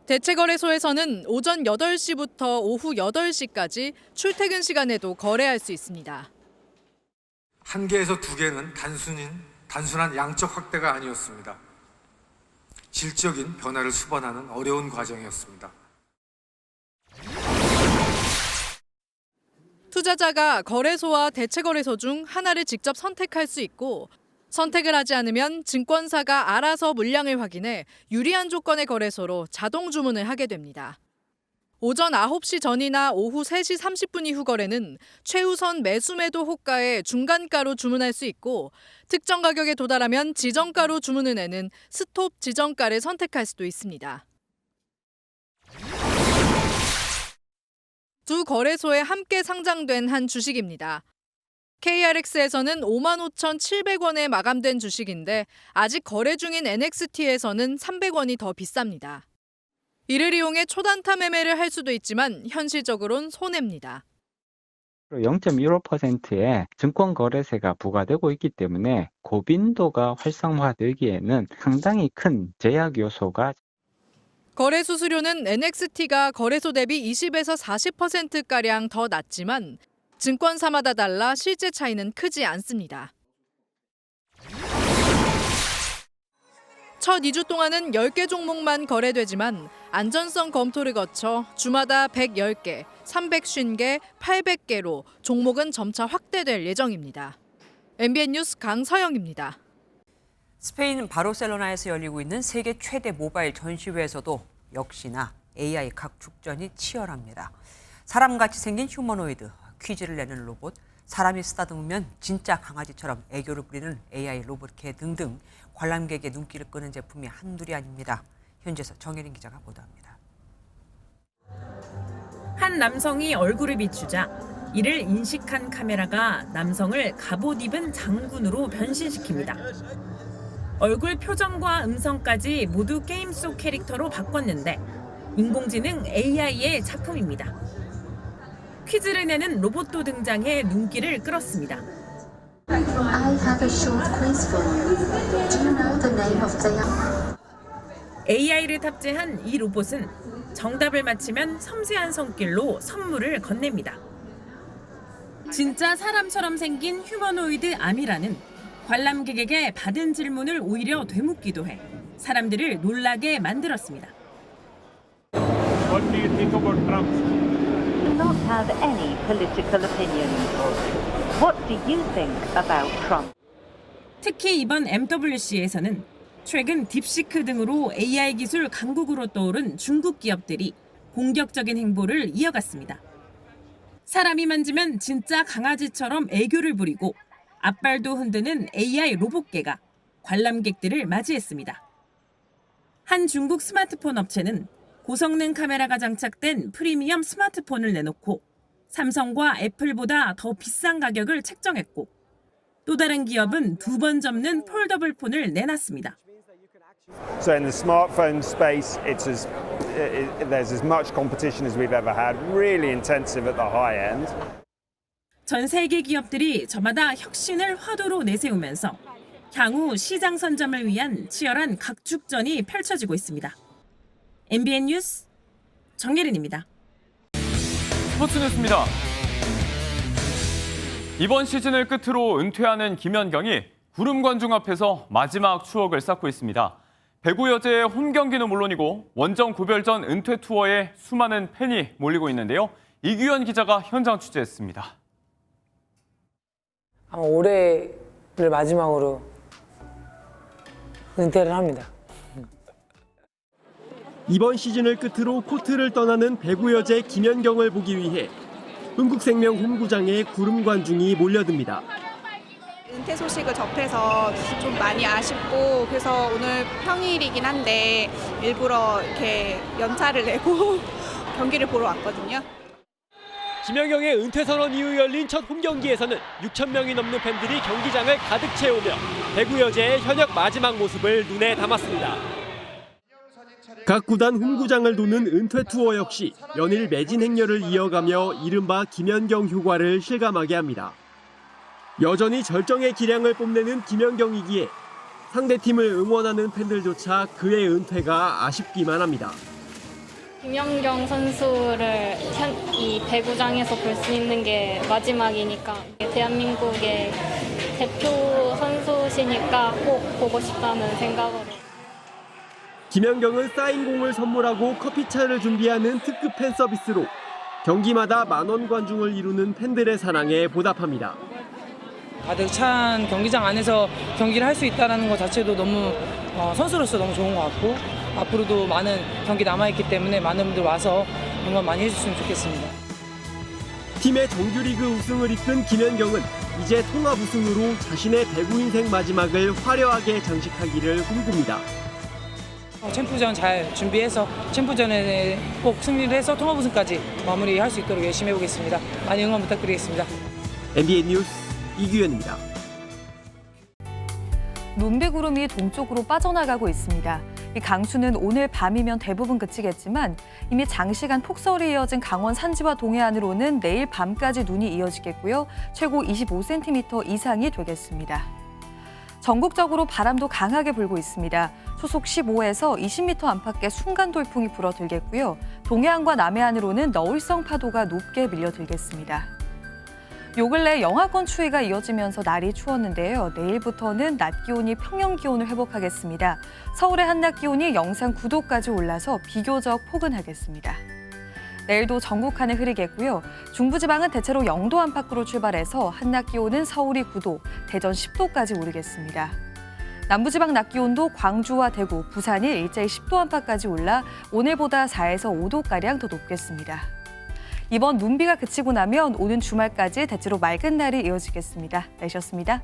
Speaker 16: 대체 거래소에서는 오전 8시부터 오후 8시까지 출퇴근 시간에도 거래할 수 있습니다.
Speaker 18: 1개에서 2개는 단순한 양적 확대가 아니었습니다. 질적인 변화를 수반하는 어려운 과정이었습니다.
Speaker 16: 투자자가 거래소와 대체 거래소 중 하나를 직접 선택할 수 있고 선택을 하지 않으면 증권사가 알아서 물량을 확인해 유리한 조건의 거래소로 자동 주문을 하게 됩니다. 오전 9시 전이나 오후 3시 30분 이후 거래는 최우선 매수매도 호가에 중간가로 주문할 수 있고 특정 가격에 도달하면 지정가로 주문을 내는 스톱 지정가를 선택할 수도 있습니다. 두 거래소에 함께 상장된 한 주식입니다. KRX에서는 55,700원에 마감된 주식인데 아직 거래 중인 NXT에서는 300원이 더 비쌉니다. 이를 이용해 초단타 매매를 할 수도 있지만 현실적으로는 손해입니다.
Speaker 19: 0.15%의 증권거래세가 부과되고 있기 때문에 고빈도가 활성화되기에는 상당히 큰 제약 요소가
Speaker 16: 거래 수수료는 NXT가 거래소 대비 20에서 40%가량 더 낮지만 증권사마다 달라 실제 차이는 크지 않습니다. 첫 2주 동안은 10개 종목만 거래되지만 안전성 검토를 거쳐 주마다 110개, 350개, 800개로 종목은 점차 확대될 예정입니다. MBN 뉴스 강서영입니다.
Speaker 1: 스페인 바르셀로나에서 열리고 있는 세계 최대 모바일 전시회에서도 역시나 AI 각 축전이 치열합니다. 사람같이 생긴 휴머노이드, 퀴즈를 내는 로봇, 사람이 쓰다듬으면 진짜 강아지처럼 애교를 부리는 AI 로봇개 등등 관람객의 눈길을 끄는 제품이 한둘이 아닙니다. 현지에서 정혜린 기자가 보도합니다.
Speaker 7: 한 남성이 얼굴을 비추자 이를 인식한 카메라가 남성을 갑옷 입은 장군으로 변신시킵니다. 얼굴 표정과 음성까지 모두 게임 속 캐릭터로 바꿨는데 인공지능 AI의 작품입니다. 퀴즈를 내는 로봇도 등장해 눈길을 끌었습니다.
Speaker 17: I have a short quiz for you. Do you know the name of the
Speaker 7: AI를 탑재한 이 로봇은 정답을 맞히면 섬세한 손길로 선물을 건넵니다. 진짜 사람처럼 생긴 휴머노이드 아미라는 관람객에게 받은 질문을 오히려 되묻기도 해 사람들을 놀라게 만들었습니다.
Speaker 17: What do you think about Trump? Do not have any political opinions. What do you think about Trump?
Speaker 7: 특히 이번 MWC에서는 최근 딥시크 등으로 AI 기술 강국으로 떠오른 중국 기업들이 공격적인 행보를 이어갔습니다. 사람이 만지면 진짜 강아지처럼 애교를 부리고 앞발도 흔드는 AI 로봇개가 관람객들을 맞이했습니다. 한 중국 스마트폰 업체는 고성능 카메라가 장착된 프리미엄 스마트폰을 내놓고 삼성과 애플보다 더 비싼 가격을 책정했고 또 다른 기업은 2번 접는 폴더블 폰을 내놨습니다.
Speaker 20: So in the smartphone space, there's as much competition as we've ever had, really intensive at the high end.
Speaker 7: 전 세계 기업들이 저마다 혁신을 화두로 내세우면서 향후 시장 선점을 위한 치열한 각축전이 펼쳐지고 있습니다. MBN 뉴스 정예린입니다.
Speaker 21: 스포츠 뉴스입니다. 이번 시즌을 끝으로 은퇴하는 김연경이 구름관중 앞에서 마지막 추억을 쌓고 있습니다. 배구 여제의 홈 경기는 물론이고 원정 고별전 은퇴 투어에 수많은 팬이 몰리고 있는데요. 이규현 기자가 현장 취재했습니다.
Speaker 23: 아마 올해를 마지막으로 은퇴를 합니다.
Speaker 12: 이번 시즌을 끝으로 코트를 떠나는 배구 여제 김연경을 보기 위해 흥국생명 홈구장에 구름관중이 몰려듭니다.
Speaker 26: 은퇴 소식을 접해서 좀 많이 아쉽고 그래서 오늘 평일이긴 한데 일부러 이렇게 연차를 내고 경기를 보러 왔거든요.
Speaker 12: 김연경의 은퇴 선언 이후 열린 첫 홈경기에서는 6천 명이 넘는 팬들이 경기장을 가득 채우며 배구 여제의 현역 마지막 모습을 눈에 담았습니다. 각 구단 홈구장을 도는 은퇴 투어 역시 연일 매진 행렬을 이어가며 이른바 김연경 효과를 실감하게 합니다. 여전히 절정의 기량을 뽐내는 김연경이기에 상대팀을 응원하는 팬들조차 그의 은퇴가 아쉽기만 합니다.
Speaker 27: 김연경 선수를 이 배구장에서 볼 수 있는 게 마지막이니까 대한민국의 대표 선수시니까 꼭 보고 싶다는 생각으로.
Speaker 12: 김연경은 사인 공을 선물하고 커피차를 준비하는 특급 팬 서비스로 경기마다 만원 관중을 이루는 팬들의 사랑에 보답합니다.
Speaker 26: 가득 찬 경기장 안에서 경기를 할 수 있다는 것 자체도 너무 선수로서 너무 좋은 것 같고 앞으로도 많은 경기 남아있기 때문에 많은 분들 와서 응원 많이 해주셨으면 좋겠습니다.
Speaker 12: 팀의 정규리그 우승을 이끈 김연경은 이제 통합 우승으로 자신의 배구 인생 마지막을 화려하게 장식하기를 꿈꿉니다.
Speaker 26: 챔프전 잘 준비해서 챔프전에 꼭 승리를 해서 통합 우승까지 마무리할 수 있도록 열심히 해보겠습니다. 많이 응원 부탁드리겠습니다.
Speaker 12: MBN 뉴스 이규현입니다.
Speaker 28: 논비구름이 동쪽으로 빠져나가고 있습니다. 이 강수는 오늘 밤이면 대부분 그치겠지만 이미 장시간 폭설이 이어진 강원 산지와 동해안으로는 내일 밤까지 눈이 이어지겠고요. 최고 25cm 이상이 되겠습니다. 전국적으로 바람도 강하게 불고 있습니다. 초속 15에서 20m 안팎의 순간 돌풍이 불어들겠고요. 동해안과 남해안으로는 너울성 파도가 높게 밀려들겠습니다. 요 근래 영하권 추위가 이어지면서 날이 추웠는데요. 내일부터는 낮 기온이 평년 기온을 회복하겠습니다. 서울의 한낮 기온이 영상 9도까지 올라서 비교적 포근하겠습니다. 내일도 전국 하늘 흐리겠고요. 중부지방은 대체로 0도 안팎으로 출발해서 한낮 기온은 서울이 9도, 대전 10도까지 오르겠습니다. 남부지방 낮 기온도 광주와 대구, 부산이 일제히 10도 안팎까지 올라 오늘보다 4에서 5도가량 더 높겠습니다. 이번 눈비가 그치고 나면 오는 주말까지 대체로 맑은 날이 이어지겠습니다. 날씨였습니다.